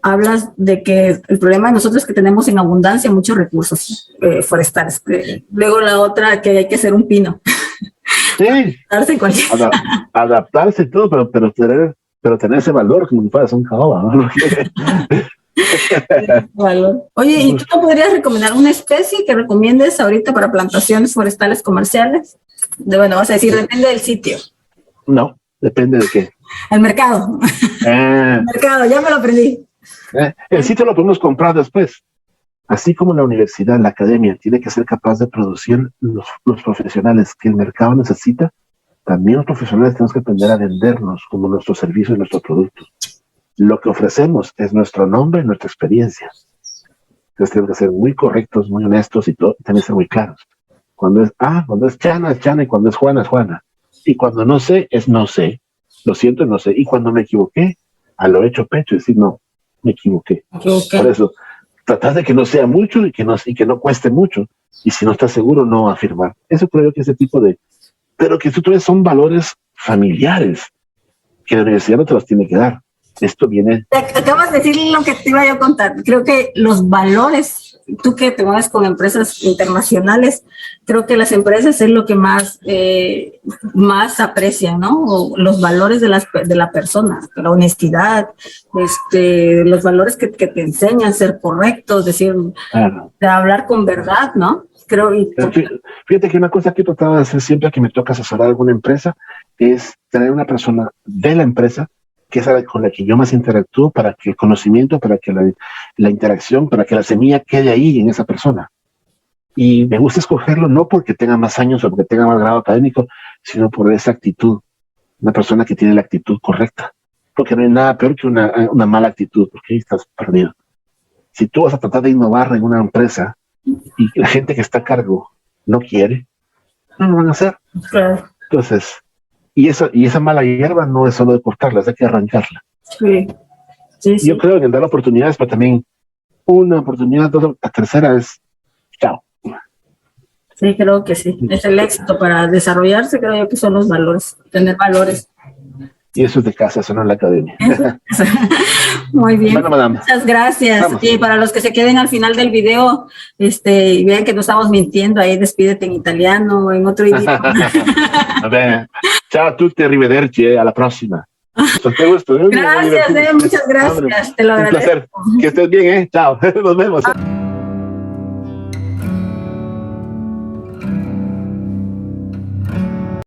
hablas de que el problema de nosotros es que tenemos en abundancia muchos recursos forestales. Luego la otra, que hay que ser un pino. Sí. Adaptarse y todo, pero tener ese valor como si fueras un caoba, ¿no? Oye, ¿y tú no podrías recomendar una especie que recomiendes ahorita para plantaciones forestales comerciales? Bueno, vas a decir, depende del sitio. No, depende de qué. El mercado. El mercado, ya me lo aprendí. El sitio lo podemos comprar después. Así como la universidad, la academia, tiene que ser capaz de producir los profesionales que el mercado necesita, también los profesionales tenemos que aprender a vendernos como nuestros servicios y nuestros productos. Lo que ofrecemos es nuestro nombre y nuestra experiencia. Entonces tenemos que ser muy correctos, muy honestos y también ser muy claros. Cuando es Chana, es Chana, y cuando es Juana, es Juana. Y cuando no sé, es no sé. Lo siento, no sé. Y cuando me equivoqué, a lo hecho pecho, decir no, me equivoqué. Por eso, tratar de que no sea mucho y que no cueste mucho. Y si no estás seguro, no afirmar. Eso creo que ese tipo de... Pero que tú ves son valores familiares que la universidad no te los tiene que dar. Esto viene... Acabas de decir lo que te iba yo a contar. Creo que los valores, tú que te mueves con empresas internacionales, creo que las empresas es lo que más aprecian, ¿no? O los valores de la persona, la honestidad, los valores que te enseñan, ser correctos, decir, de hablar con verdad, ¿no? Fíjate que una cosa que he tratado de hacer siempre que me toca asesorar a alguna empresa es tener una persona de la empresa que es la con la que yo más interactúo, para que el conocimiento, para que la interacción, para que la semilla quede ahí en esa persona. Y me gusta escogerlo no porque tenga más años o porque tenga más grado académico, sino por esa actitud. Una persona que tiene la actitud correcta. Porque no hay nada peor que una mala actitud, porque ahí estás perdido. Si tú vas a tratar de innovar en una empresa y la gente que está a cargo no quiere, no lo van a hacer. Claro. Entonces... Y esa mala hierba no es solo de cortarla, hay que arrancarla. Sí. Yo creo en dar oportunidades, pero también una oportunidad, la tercera es chao. Sí, creo que sí. Es el éxito para desarrollarse, creo yo que son los valores, tener valores. Y eso es de casa, eso no es la academia. Muy bien. Bueno, madame. Muchas gracias. Vamos. Y para los que se queden al final del video, y vean que no estamos mintiendo, ahí despídete en italiano o en otro idioma. Ciao a tutti, arrivederci, a la próxima. Gracias, muchas gracias. Te lo agradezco. Un placer. Que estés bien, chao. Nos vemos.